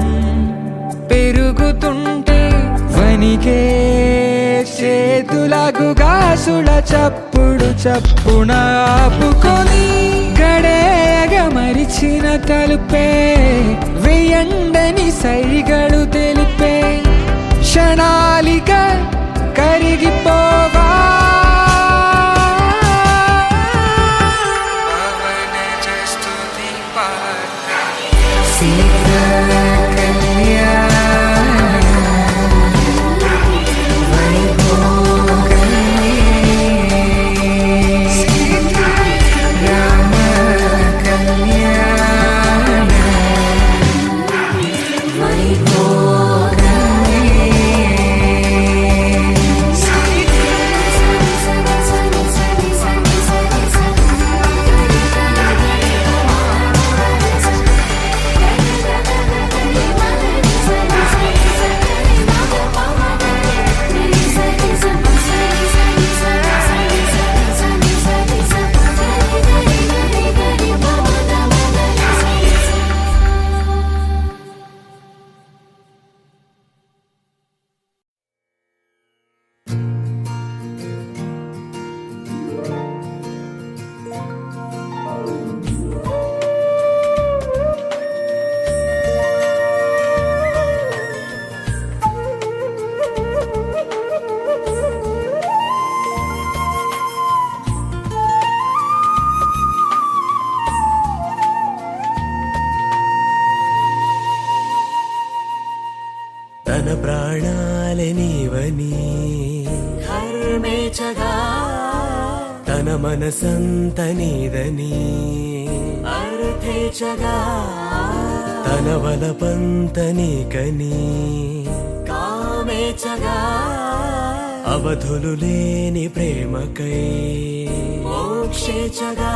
పెరుగుతుంటే వనికే చేతులకు గాసుల చప్పుడు చప్పున ఆపుకొని గడేగ మరిచిన తలుపే వెయ్యండని సైగడు తెలిపే క్షణాలిక కరిగిపోవా తన మనసంత నీదని అర్థేచగా తన వలపంత నీకని కామేచగా అవధులు లేని ప్రేమకై మోక్షేచగా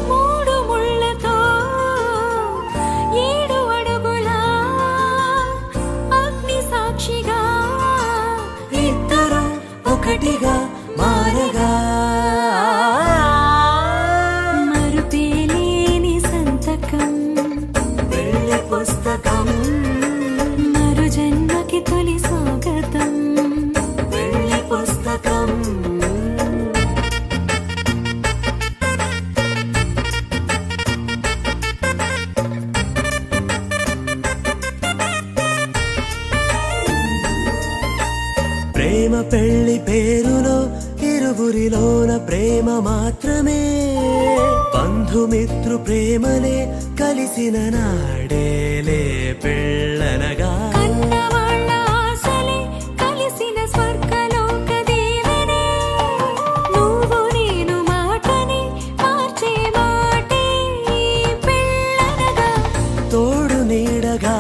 మూడు ముళ్ళతో 7 అడుగుల అగ్ని సాక్షిగా ఇద్దరు ఒకటిగా మారగా మరుపేలేని సంతకం పెళ్లి పుస్తకం మరు జన్మకి తొలి స్వాగతం పెళ్లి పుస్తకం ప్రేమ పెళ్లి పేరులో ఇరువురిలోన ప్రేమ మాత్రమే బంధుమిత్రు ప్రేమలే కలిసిన నాడేలే పెళ్ళనగా కన్నవాళ్ళ ఆశలే కలిసిన స్వర్గలోక దీవెనే నువ్వు నేను మాటని మార్చే మాటే పెళ్ళనగా తోడు నీడగా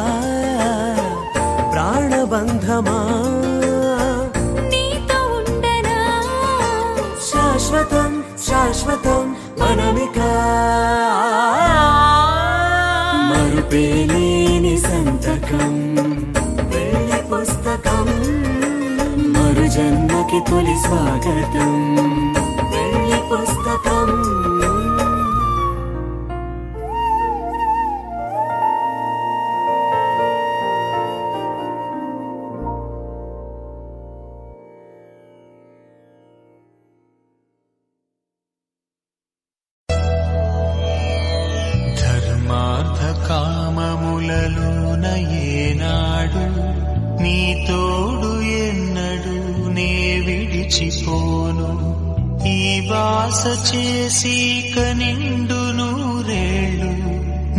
ప్రాణబంధమా నీతో ఉండనా శాశ్వతం శాశ్వతం మనమిక మరుపేలేని సంతకం పెళ్లి పుస్తకం మరు జన్మకి తొలి స్వాగతం పెళ్లి పుస్తకం ధర్మార్థ కామములలోన ఏనాడు నీ తోడు ఎన్నడు నే విడిచిపోను ఈ వాస చేసి కనిండు నూరేళ్ళు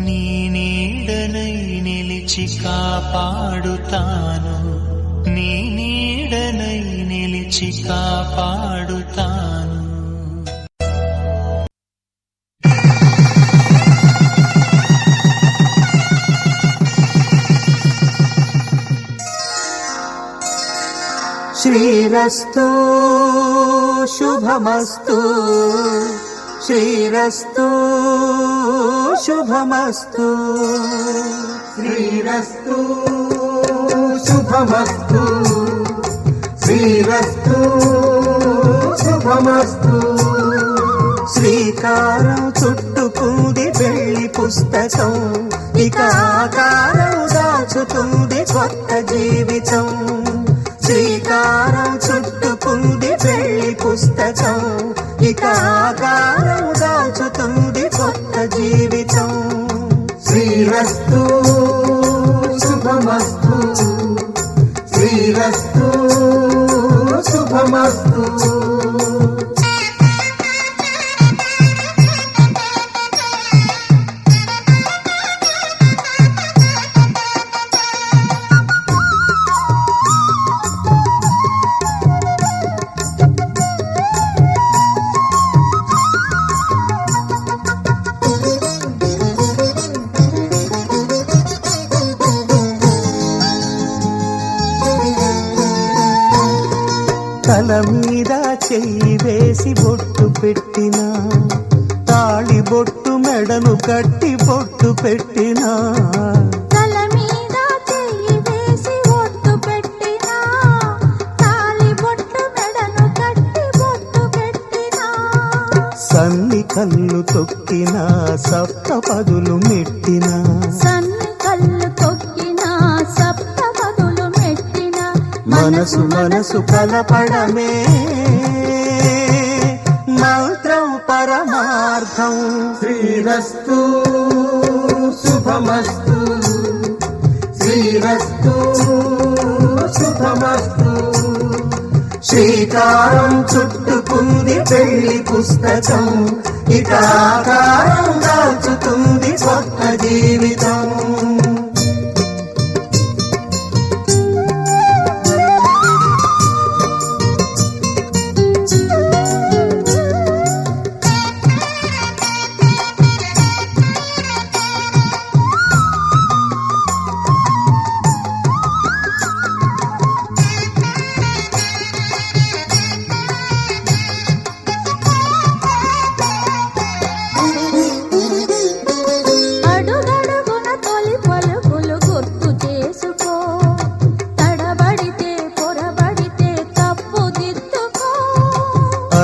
నీ నీడనై నిలిచి కాపాడుతాను నీ నీడనై నిలిచి కాపాడుతాను శ్రీరస్తు శుభమస్తు శ్రీరస్తు శుభమస్తు శ్రీరస్తు శుభమస్తు శ్రీరస్తు శుభమస్తు శ్రీకారం చుట్టుకుంది పెళ్లి పుస్తకం ఇక ఆకారం దాచుతుంది కొత్త జీవితం శ్రీకారం చుట్టుకుంది పెళ్లి పుస్తకం ఇక ఆకారం దాచుతుంది కొత్త జీవితం శ్రీరస్తు శుభమస్తు శ్రీరస్తు శుభమస్తు తల మీద చెయ్యి వేసి బొట్టు పెట్టినా తాళి బొట్టు మెడను కట్టి బొట్టు పెట్టినా తల మీద చెయ్యి వేసి ఒట్టు పెట్టినా తాళి బొట్టు మెడను కట్టి బొట్టు పెట్టినా సన్ని కళ్ళు తొక్కినా సప్త పదులు మెట్టినా సన్ని కళ్ళు తొక్కినా సప్త పదులు మెట్టినా మనసు మనసు కలపడమే మంత్రం పరమార్థం శ్రీరస్తు శుభమస్తు శ్రీరస్తు శుభమస్తు శ్రీకారం చుట్టుకుంది పెళ్లి పుస్తకం ఇక ఆకారం దాచుతుంది కొత్త జీవితం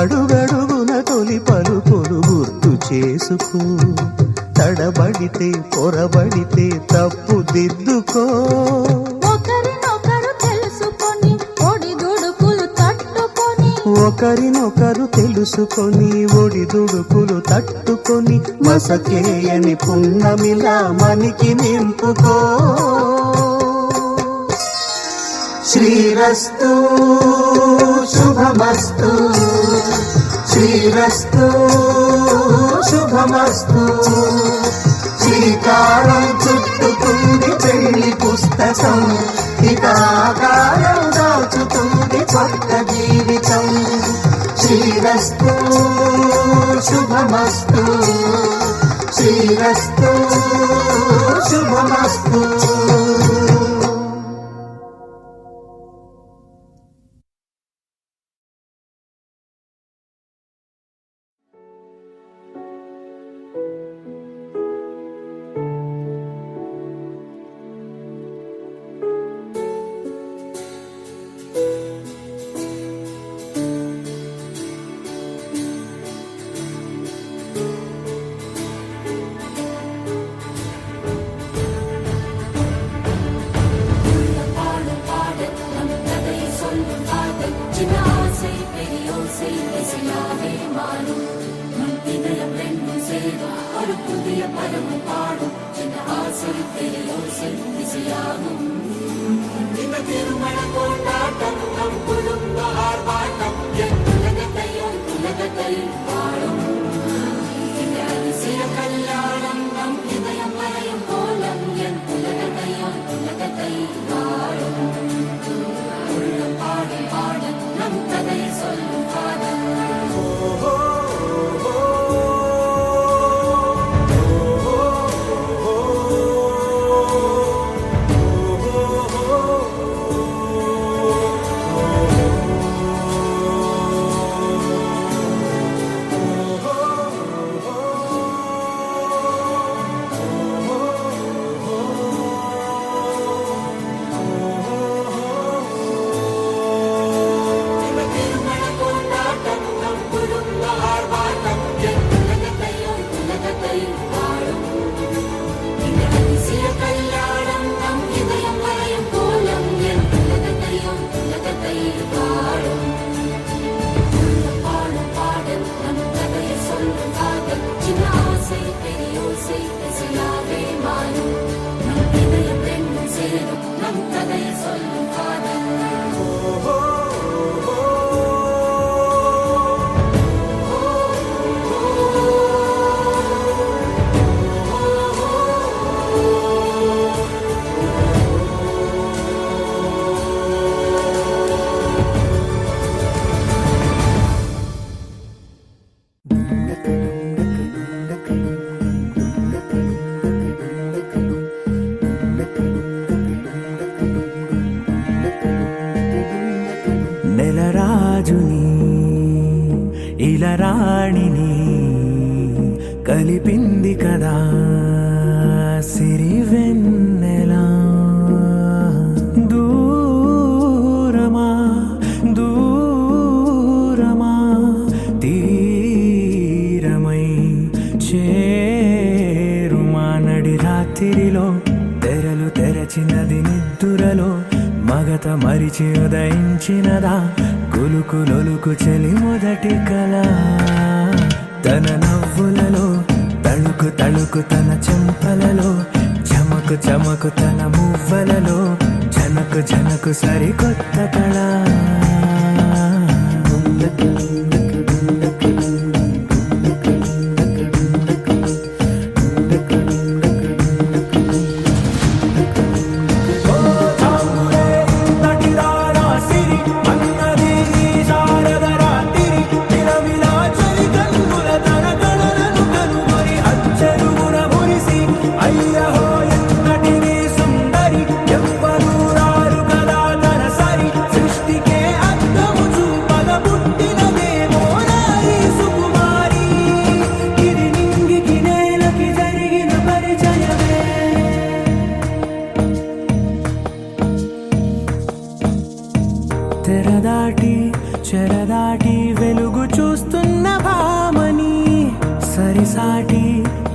అడుగడుగున తొలి పలుకులు గుర్తు చేసుకో, తడబడితే పొరబడితే తప్పు దిద్దుకో. ఒకరినొకరు తెలుసుకొని ఒడిదుడుకులు తట్టుకొని, ఒకరినొకరు తెలుసుకొని ఒడిదుడుకులు తట్టుకొని, మసకేయని పున్నమిలా మనికి నింపుకో. శ్రీరస్తు శుభమస్తు, శ్రీరస్తు శుభమస్తు. శ్రీకారం చుట్టుకుంది పెళ్లి పుస్తకం, ఇక ఆకారం దాచుతుంది కొత్త జీవితం. శ్రీరస్తు శుభమస్తు, శ్రీరస్తు శుభమస్తు. నెలరాజుని ఇలరాణిని కలిపింది కదా సిరివెన్నెలా. దూరమా దూరమా తీరమై చేరుమా నడి రాత్రిలో తెరలు తెరచినది నిద్దురలో మగత మరిచి ఉదయించినదా కులుకు లొలుకు చెలి మొదటి కళ. తన నవ్వులలో తళుకు తళుకు తన చెంపలలో చమకు చమకు తన మువ్వలలో జనకు జనకు సరికొత్త కళ. ఎవ్వరూ రారు కదా తన సరి సృష్టికే అర్థము చూపద పుట్టినదే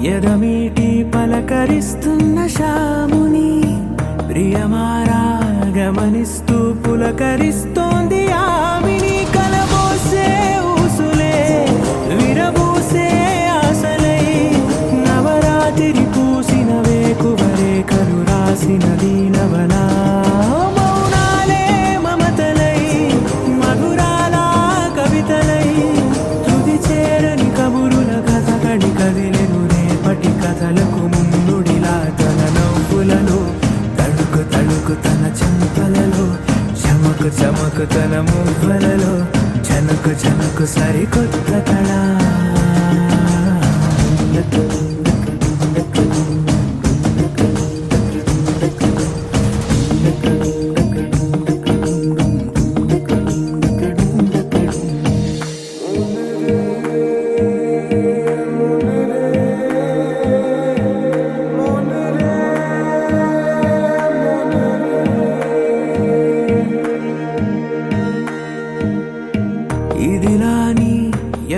ఎదమీటి పలకరిస్తున్న శాముని ప్రియమారా గమనిస్తూ పులకరిస్తోంది ఆమిని కలబోసే ఊసులే విరబూసే ఆశలై నవరాత్రి పూసిన వేకువరేఖలు రాసిన దీనవనా మౌనాలే మమతలై మధురాల కవితలై తుది చేరని కబురుల కథకడి కదిలెను రేపటి కథలకు ముందుడిలా తన నవ్వులలో తడుకు తడుకు తన చెంపలలో చమకు చమకు తన మువ్వలలో చనకు చనకు సరికొత్త కళ ఇదిలాని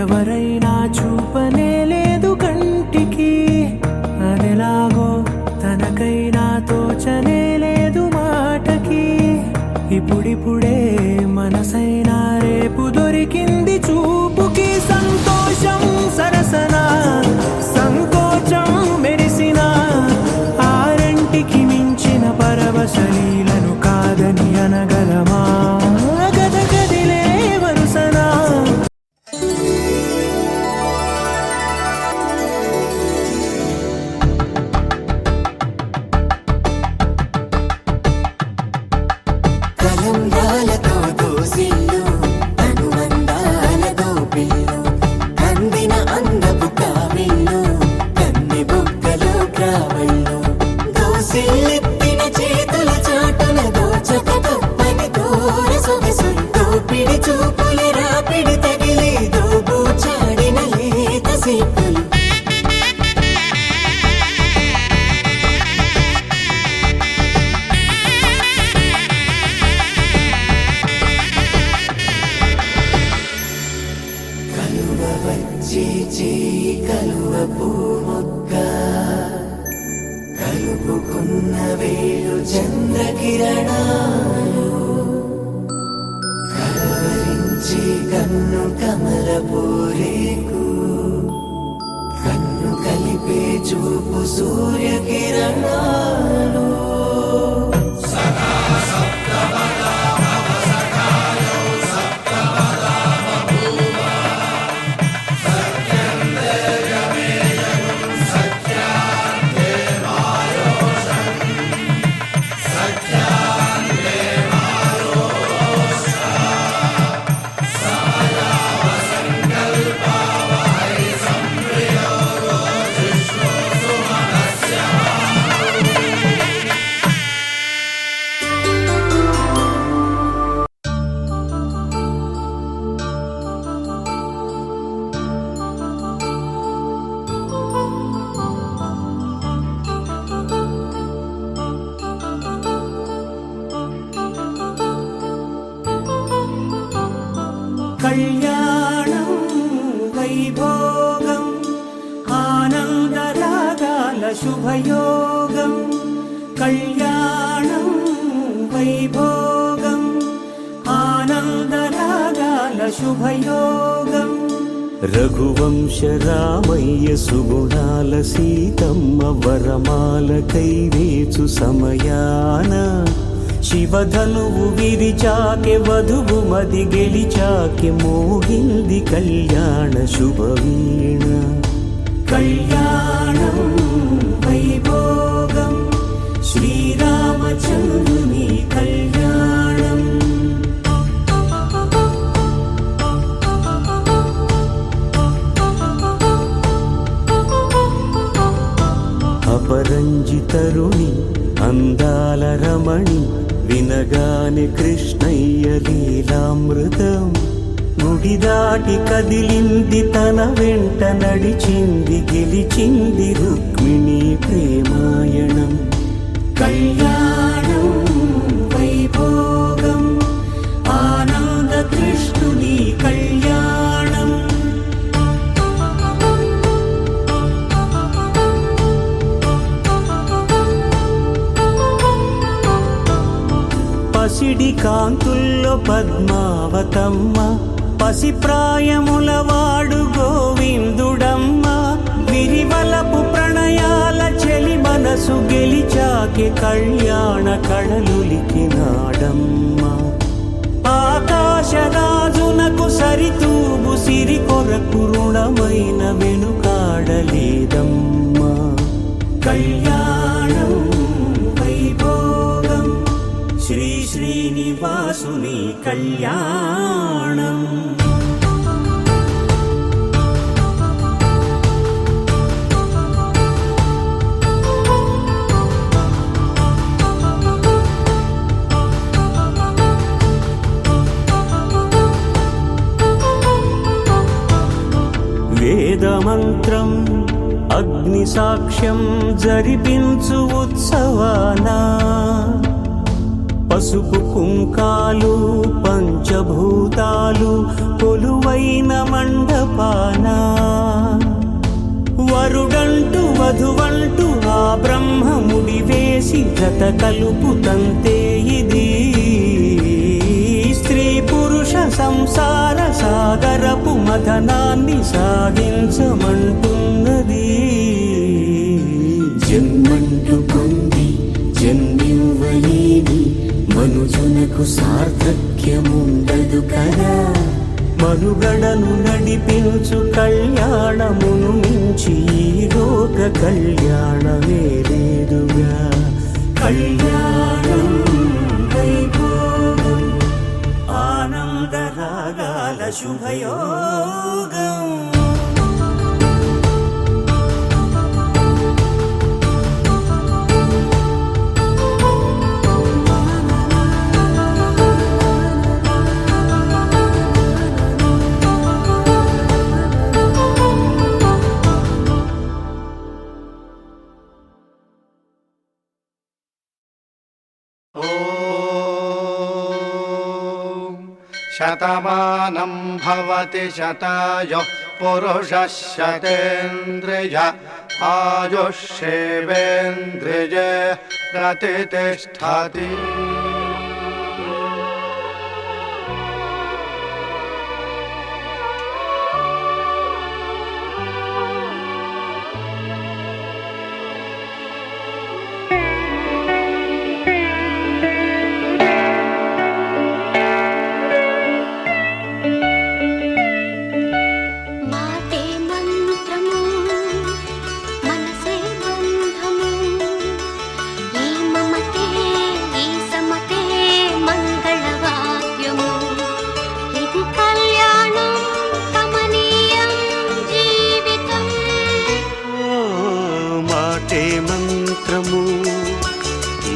ఎవరైనా చూపనే లేదు కంటికి అదెలాగో తనకైనా తోచనే లేదు మాటకి ఇప్పుడిప్పుడే మనసైనా రేపు దొరికింది చూపుకి సంతోషం సరసన సంకోచం మెరిసిన ఆరంటికి మించిన పరవశలీలను కాదని అనగలమా గద గదిలే వరుసనా కలంబాలతో దోసిల్లు అనుబంధాలతో పిల్లు అందిన అందపు కావిళ్ళు కన్ని బుగ్గలు గ్రావళ్ళు దోసిల్లెత్తిన చేతుల చాటున దోచక తప్పని దూర సొగసులు దోపిడి చూపుల రాపిడి తగిలి దోబూచాడిన లేత సీపులు కలువ వచ్చి చేయి కలువ పూమొక్క కలుపుకున్న వేలు చంద్రకిరణాలు కలవరించి కన్ను కమల పూరేకు కన్ను కలిపే చూపు సూర్యకిరణాలు కళ్యాణం వైభోగం ఆనందరాగాల శుభయోగం కళ్యాణం వైభోగం ఆనందరాగాల శుభయోగం రఘువంశ రామయ్య సుగుణాల సీతమ్మ వరమాల కైవేచు సమయాన శివధనువు విరిచాకె వధువు మది గెలిచాకె మోగింది కళ్యాణ శుభవీణ కళ్యాణం వైభోగం శ్రీరామచంద్రుని కళ్యాణం అపరంజి తరుణి అందాల రమణి వినగానే కృష్ణయ్య లీలామృతం గుడి దాటి కదిలింది తన వెంట నడిచింది గెలిచింది రుక్మిణి ప్రేమాయణం కళ్యాణం వైభోగం ఆనంద కృష్ణుని కళ్యాణం కాంతుల్లో పద్మావతమ్మ, పసిప్రాయముల వాడు గోవిందుడమ్మ, విరివలపు ప్రణయాల చెలి మనసు గెలిచాకే కళ్యాణ కళలులికినాడమ్మ. ఆకాశరాజునకు సరితూగు సిరి కొరకు రుణమైన వెనుకాడలేదమ్మా. కళ్యాణం వైభోగం శ్రీ శ్రీనివాసుని కళ్యాణం. వేదమంత్రం అగ్ని సాక్ష్యం జరిపించు ఉత్సవానా, పసుపు కుంకాలు పంచభూతాలు కొలువైన మండపానా, వరుడంటూ వధువంటూ ఆ బ్రహ్మముడి వేసి జత కలుపుతంతే ఇది. స్త్రీ పురుష సంసార సాగరపు మథనాన్ని సాగించమంటున్నది. జన్మంటూ పొంది జన్మివ్వలేని మనుజునకు సార్థక్యముండదు కదా. మనుగడను నడిపించు కళ్యాణమును మించి ఈ లోక కళ్యాణమే లేదుగా. కళ్యాణం వైభోగం ఆనందరాగాల శుభయోగం. శతమానం భవతి శతాయుః పురుషः శతేంద్రియ ఆయుష్యేవేంద్రియే ప్రతిష్ఠతి.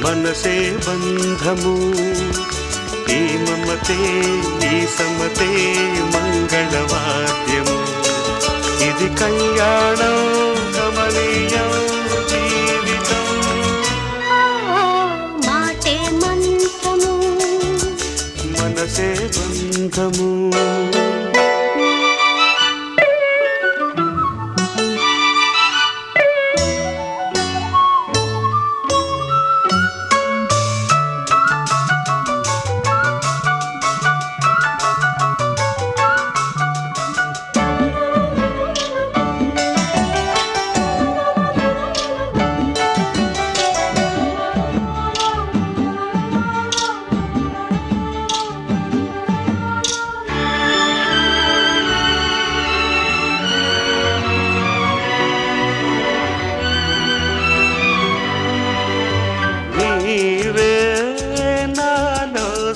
మనసే బంధము ఈ మమతే ఈ సమతే మంగళవాద్యము. ఇది కళ్యాణం కమనీయం జీవితం. మాటే మంత్రము మనసే బంధము.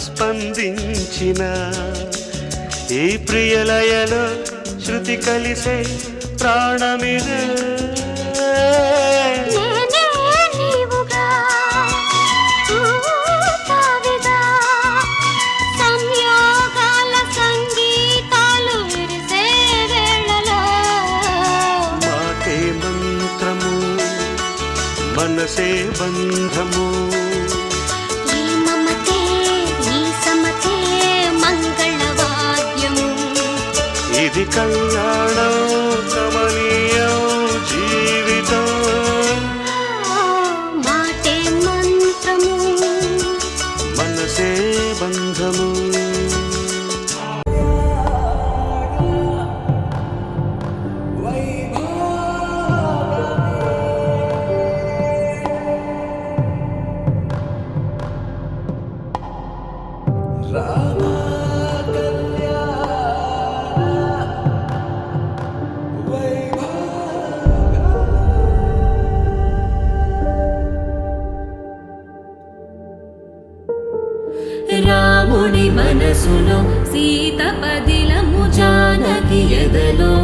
స్పందించిన ఈ ప్రియలయలో శృతి కలిసే ప్రాణమిదే. సంయోగాల సంగీతాలు విరిసే వేళలో మాటే మంత్రము మనసే బంధము. ఇది కళ్యాణం కమనీయం జీవితం. మాటే మంత్రము మనసే బంధము. మనసులో సీత పదిలము జానకి ఎదలో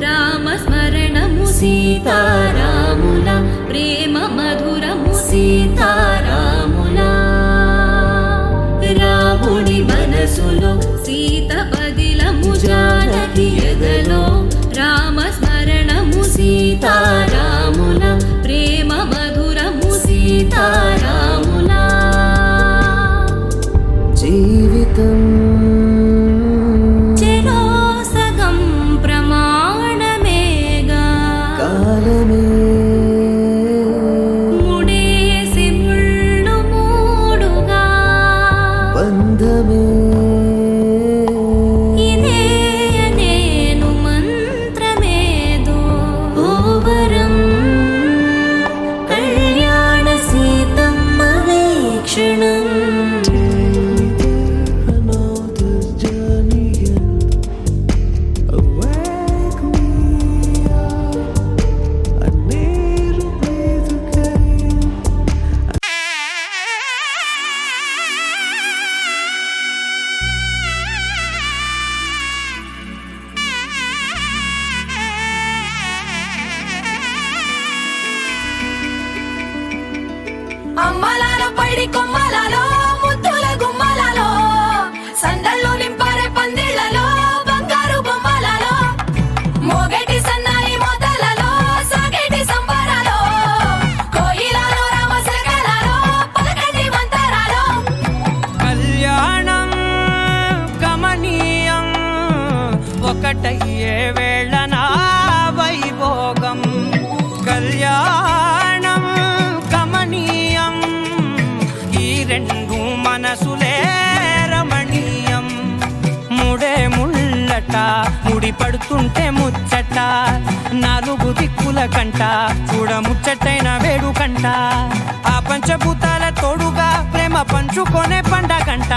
రామస్మరణము సీతారాముల ప్రేమ మధురము సీతారాముల రాముడి మనసులో సీత పదిలము జానకి ఎదలో రామస్మరణము సీతారాముల ప్రేమ మధురము సీతారాముల జీవితం చెరో సగం ప్రమాణమేగా కాలమే ముడేసి ముళ్ళు మూడుగా బంధమే ఇదే నేను మంత్రమేదో ఓవరం కళ్యాణ సీతమ్మ వీక్షణం అమ్మలాలో పైడి కొమ్మలలో ముద్దుల గుమ్మలలో సందళ్ళు నింపారే పందిళ్లలో బంగారు బొమ్మలలో మోగేటి సన్నాయి మోతలలో సాగేటి సంబరాలో కోయిలలో రామశకలలో పలకటి మంతరాలో కళ్యాణం గమనీయం ఒకటయ్యే వేళన వైభోగం కళ్యాణం గమనీయం ఈ రెండు మనసులే రమణీయం ముడే ముళ్ళట ముడి పడుతుంటే ముచ్చట నాలుగు దిక్కుల కంట చూడ ముచ్చటైన వేడుకంట ఆ పంచభూతాల తోడుగా ప్రేమ పంచుకొనే పండగంట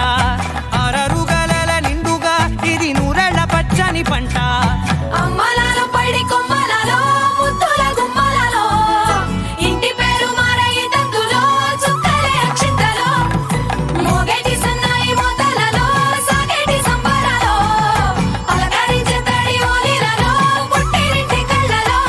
ఆరరుగల నిండుగా ఇది నూరెళ్ళ పచ్చని పంట అమ్మలాలో పైడి కొమ్మలలో ముద్దుల గుమ్మలలో ఇంటి పేరు మారయి తందులో చుక్కలే అక్షింతలో మోగేటి సన్నాయి మోతలలో సాగేటి సంబరాలో అలకరించే తడి ఓలిలలో పుట్టినింటి కళ్ళలో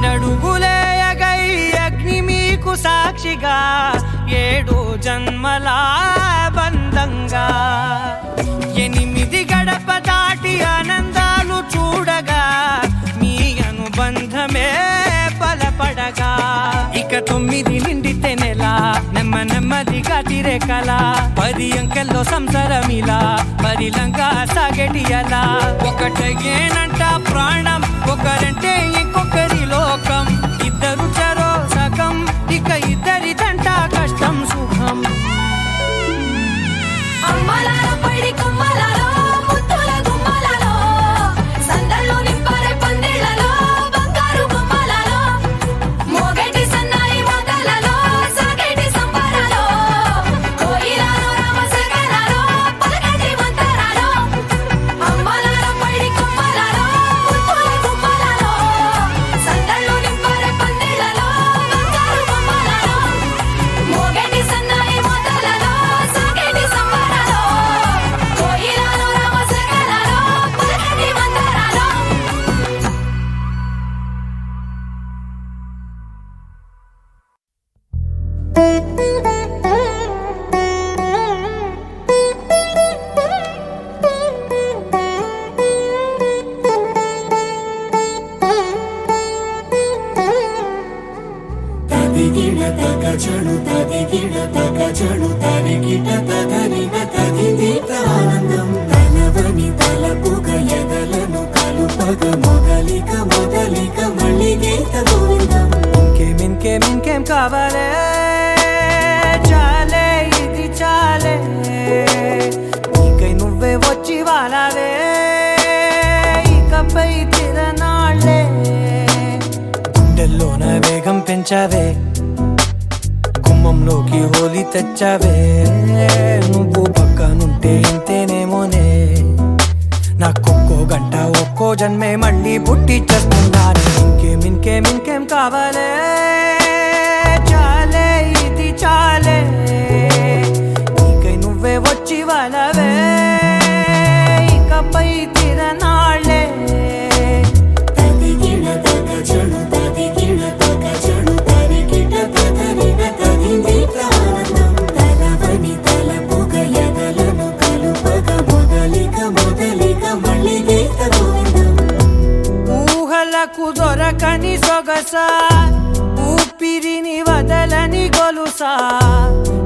ఏడడుగులేయగై అగ్ని మీకు సాక్షిగా ఏడు జన్మల బంధంగా ఎనిమిది గడప దాటి ఆనందాలు చూడగా మీ అనుబంధమే బలపడగా ఇక 9 నిండితే నెల నెమ్మదిగా తిరే కల 10 అంకెల్లో సంసారమిలా పరిలంగా సాగేటి అలా ఒకటేనంట ప్రాణం ఒకరంటే ఇంకొకరి లోకం ఇద్దరు చరో సగం ఇక ఇద్దరిదంట కష్టం సుఖం అమ్మలాలో పైడి కొమ్మలలో ముద్దుల గుమ్మలలో సందళ్ళు నింపారే పందిళ్లలో బంగారు బొమ్మలలో మోగేటి సన్నాయి మోతలలో సాగేటి సంబరాలో కోయిలలో రామశకలలో పలకటి మంతరాలో అమ్మలాలో పైడి కొమ్మలలో ముద్దుల గుమ్మలలో సందళ్ళు నింపారే పందిళ్లలో బంగారు బొమ్మలలో మోగేటి సన్నాయి మోతలలో సాగేటి సంబరాలో కోయిలలో రామశకలలో పలకటి మంతరాలో తదిగిడ తగ చడు తదిగిడ తగ చడు తరిగిట తగరిన తదిదీత ఆనందం తలవని తలపుగ ఎదలను కలుపగ మొదలిక మళ్ళీ గీత గోవిందం ఇంకేం కావాలే చాలే ఇది చాలే నీకై నువ్వే వచ్చి వాలావే ఇకపై తిరనాళ్ళే గుండెల్లోన వేగం పెంచావే గుమ్మంలోకి హోలీ తెచ్చావే నువ్వు పక్కనుంటే ఇంతేనేమోనే నాకొక్కో గంట ఒక్కో జన్మే మళ్ళీ పుట్టి చేస్తున్నాను ఇంకేం కావాలే చాలే ఇది చాలే నీకై నువ్వే వచ్చి వాళ్ళవే ఇకపై తిరనాళ్ళే ఊహలకు దొరకని సొగసా ఊపిరిని వదలని గొలుసా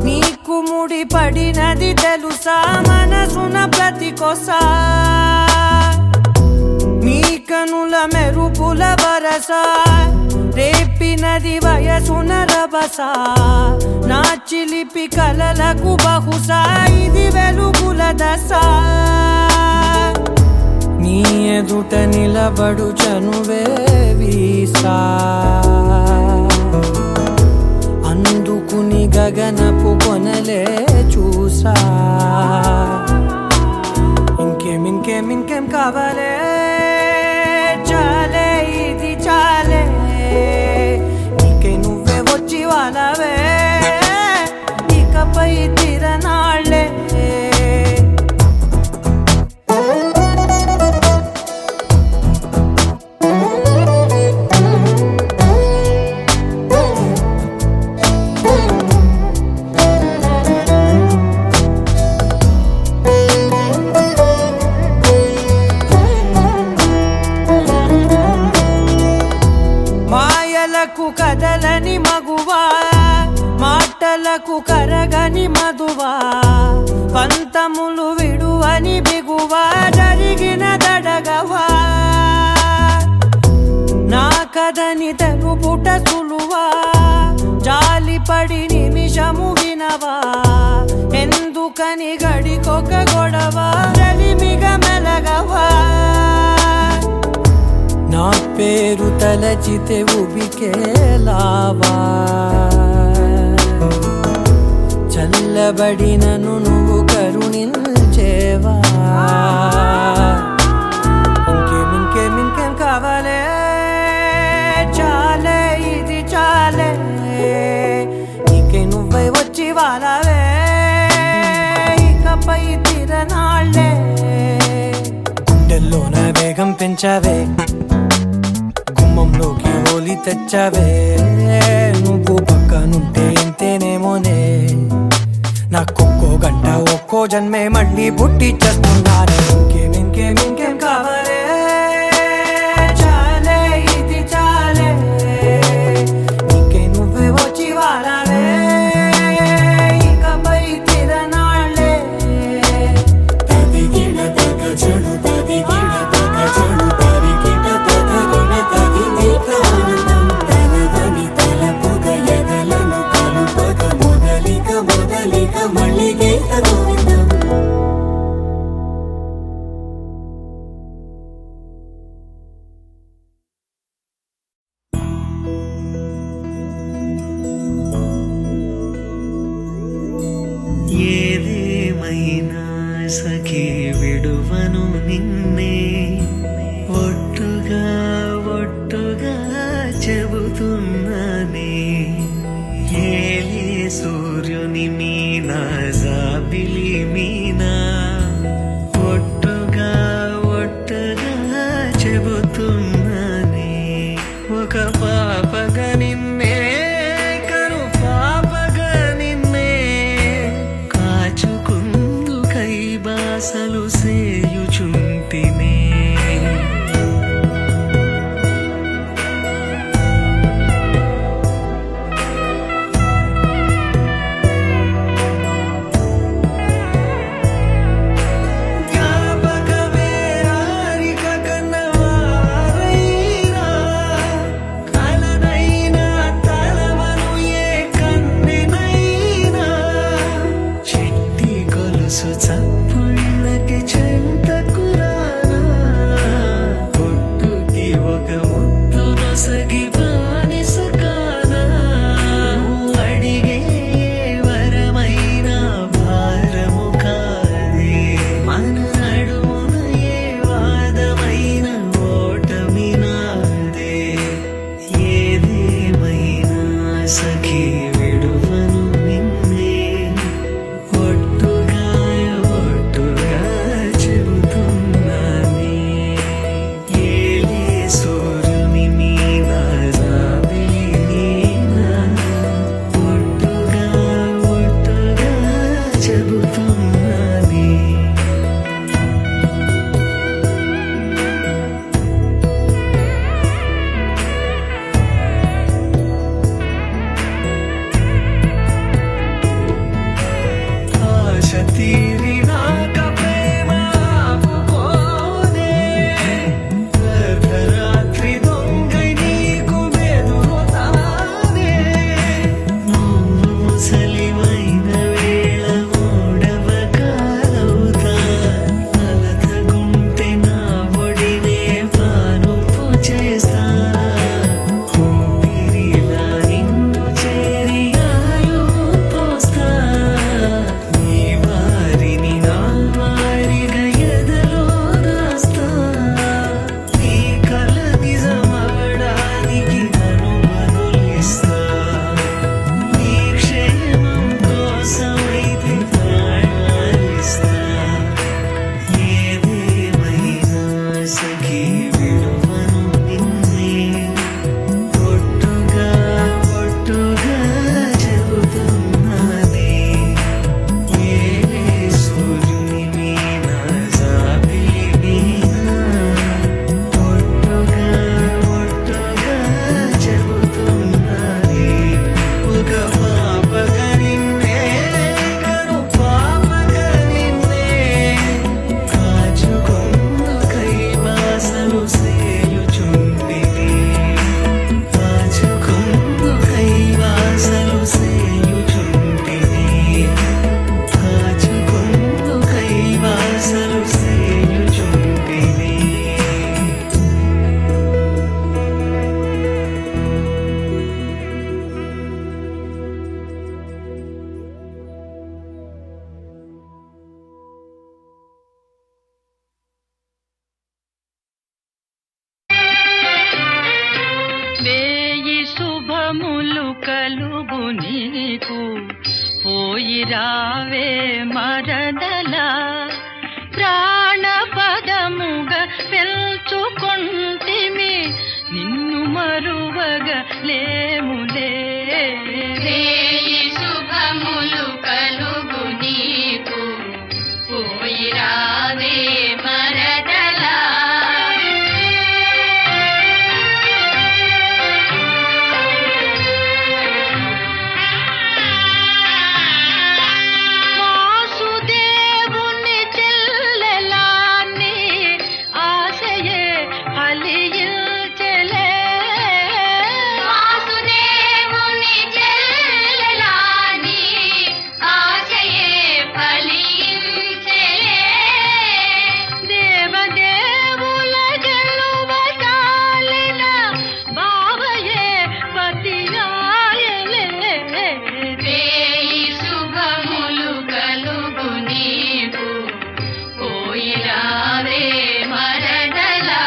నీకు ముడి పడినది తెలుసా మనసున ప్రతి కొసా నీ కనుల మెరుపుల వరస రేపినది వయసున రభస నా చిలిపి కలలకు బహుశా ఇది వెలుగుల దశ నీ ఎదుట నిలబడు చనువే వీసా అందుకుని గగనపు కొనలే చూసా ఇంకేం కావాలే చాలే ఇది చాలే నీకే నువ్వే వచ్చి వాళ్ళవే ఇకపై తిరనాళ్ళే కదలని మగువా మాటలకు కరగని మధువా పంతములు విడువని బిగువా జరిగిన దడగవా నా కదని తెలుపుట సులువా జాలిపడి నిమిషము వినవా ఎందుకని గడికొక గొడవ రలిమిగ మెలగవా నా పేరు తలచితే ఉబికేలావా చల్లబడినను నువ్వు కరుణించేవా ఇంకేం కావాలే చాలే ఇది చాలే నీకే నువ్వే వచ్చి వాళ్ళవే ఇకపై తిరనాళ్ళే గుండెల్లోన వేగం పెంచావే గుమ్మంలోకి హోలీ తెచ్చావే నువ్వు పక్కనుంటే ఇంతేనేమోనే నాకొక్కో గంట ఒక్కో జన్మే మళ్ళీ పుట్టి చేస్తున్నాను ఇంకేం కావాలే చాలే ఇది చాలే నీకే నువ్వే వచ్చి వాళ్ళవే ఇకపై తిరనాళ్ళే నీకు పోయి రావే మరదలా ప్రాణపదముగా పెంచుకొంటిమి నిన్ను మరువగా లేములే శుభములు కలుగు నీకు పోయి రావే మరదలా వాసుదేవుని చెల్లెలాని ఆశయే ఫలించెలే వాసుదేవుని చెల్లెలాని ఆశయే ఫలించెలే దేవదేవుల గెలువగాలిన బావయే పతియాయలే శుభములు కలుగు నీకు పోయి రావే మరదలా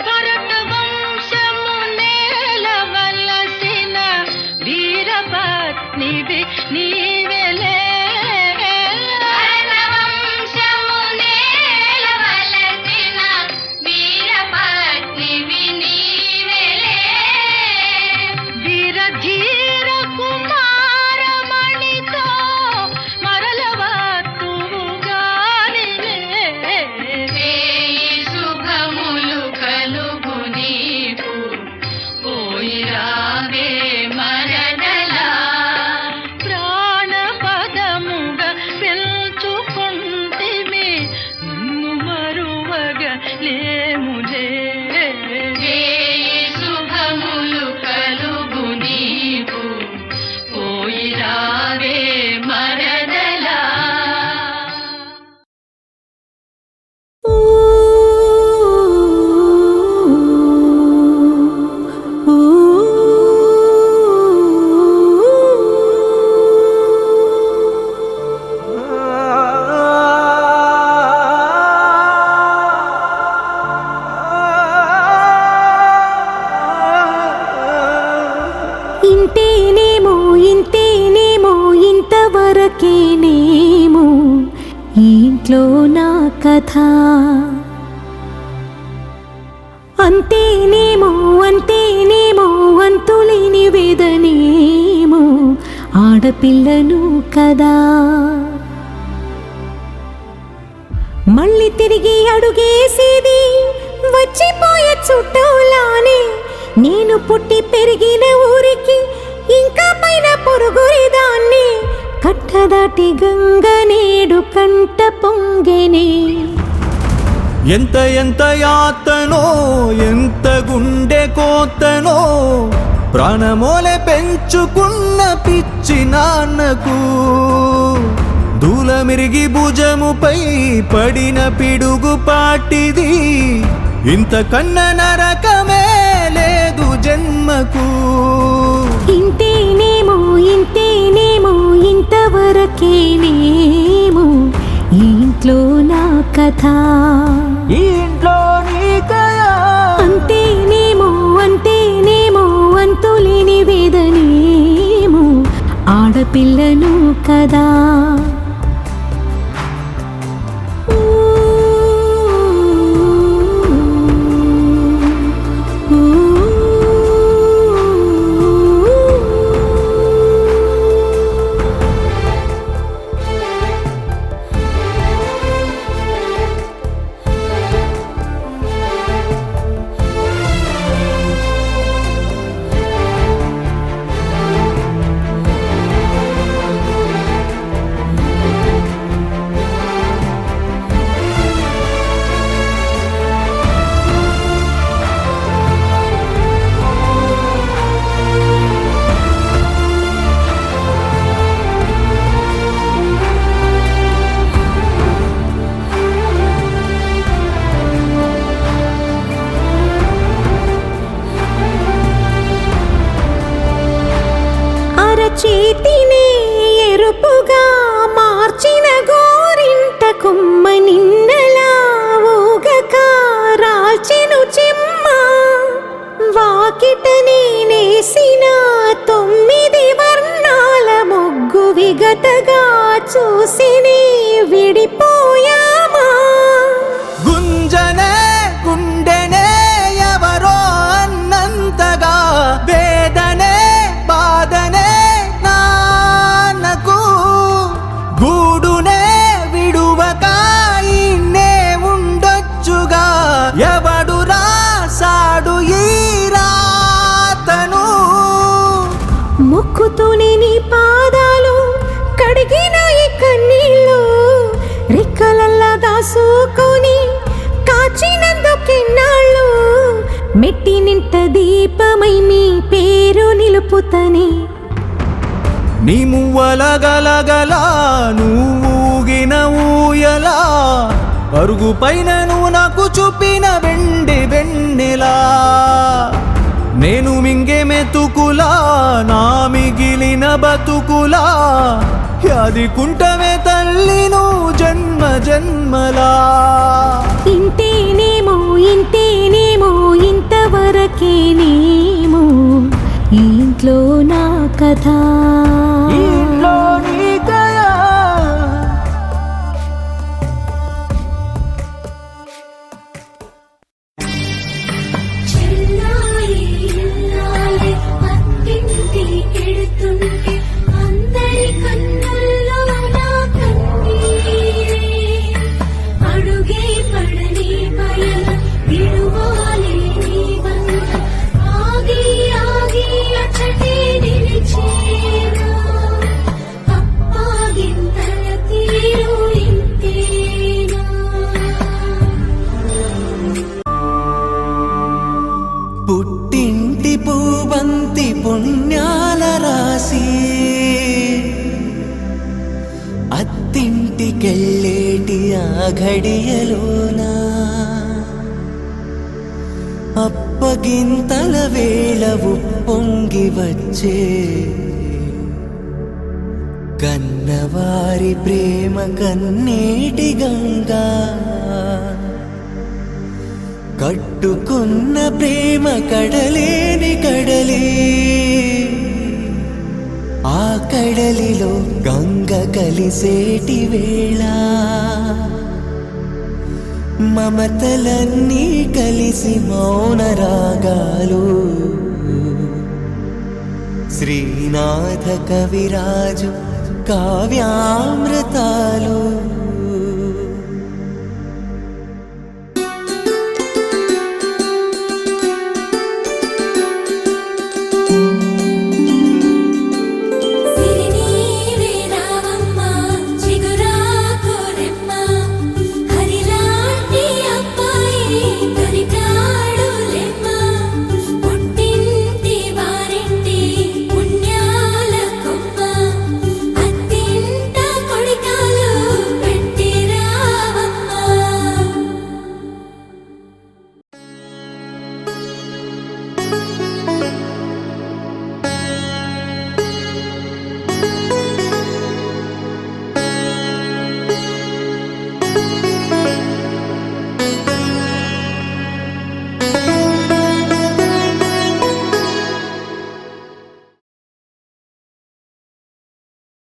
భరత వంశము నేలవలసిన వీరపత్నివి నీవెలే భరత వంశము నేలవలసిన వీరపత్నివి నీవెలే వీరధీర కుమారమణితో మరలవత్తుగానిలే శుభములు కలుగు నీకు పోయి రావే మరదలా ప్రాణపదముగా పెంచుకొంటిమి నిన్ను మరువగా లేములే శుభములు కలుగు నీకు పోయి రావే మరదలా ఇంతేనేమో ఇంతేనేమో ఇంతవరకేనేమో ఈ ఇంట్లో నా కథ అంతేనేమో అంతేనేమో అంతులేని వేదనేమో ఆడపిల్లను కదా మళ్ళీ తిరిగి అడుగేసేది వచ్చిపోయే చుట్టూలానే నేను పుట్టి పెరిగిన ఊరికి ఇంకా పైన పొరుగురిదాన్ని కట్టదాటి గంగ నేడు కంట పొంగెనే ఎంత ఎంత యాతనో ఎంత గుండె కోతనో ప్రాణమోలే పెంచుకున్న పిచ్చి నాన్నకు దూలమిరిగి భుజముపై పడిన పిడుగు పాటిది ఇంతకన్న నరకమే లేదు జన్మకు ఇంతేనేమో ఇంతేనేమో ఇంతవరకేనేమో ఈ ఇంట్లో నా కథ ఈ ఇంట్లో నీకయా అంతేనేమో అంతేనేమో అంతులేని వేదనేమో ఆడపిల్లను కదా చూసిని విడిపోయామా గుంజనే గుండెనే ఎవరో అన్నంతగా వేదనే బాధనే నాన్నకు గూడునే విడువక ఇన్నే ఉండొచ్చుగా ఎవడు రాసాడు ఈ రాతను మొక్కుతూనే నీ పాదాలు కడిగిన ఈ కన్నీళ్ళు రెక్కలల్లా దాసుకొని కాచినందుకెన్నాళ్ళు మెట్టి నింట దీపమై మీ పేరు నిలుపుతని నీ మువ్వల గలగల నువ్వుగిన ఊయలా అరుగు పైన నువ్వు నాకు చూపిన వెండి వెన్నెలా నేను మింగే మెతుకులా నా మిగిలిన బతుకులా యాది కుంటమే తల్లి నువ్వు జన్మ జన్మలా ఇంతేనేమో ఇంతవరకేనేమో ఈ ఇంట్లో నా కథ ఇంట్లో నీ కయా అందరి కన్నుల్లో నా కన్నీరే అడుగే పడని పయన విడువాలి నీ బంధ ఆగి ఆగి అచ్చటే నిలిచేనా అప్పాగింతల తీరు ఇంతేనా పుట్టింటి పూబంతి పుణ్యాల రాసి అత్తింటికెళ్ళేటి ఆ ఘడియలోనా అప్పగింతల వేళ ఉప్పొంగి వచ్చే కన్నవారి ప్రేమ కన్నేటి గంగా కట్టుకున్న ప్రేమ కడలేని కడలి ఆ కడలిలో గంగ కలిసేటి వేళ మమతలన్నీ కలిసి మౌన రాగాలు శ్రీనాథ కవిరాజు కావ్యామృతాలు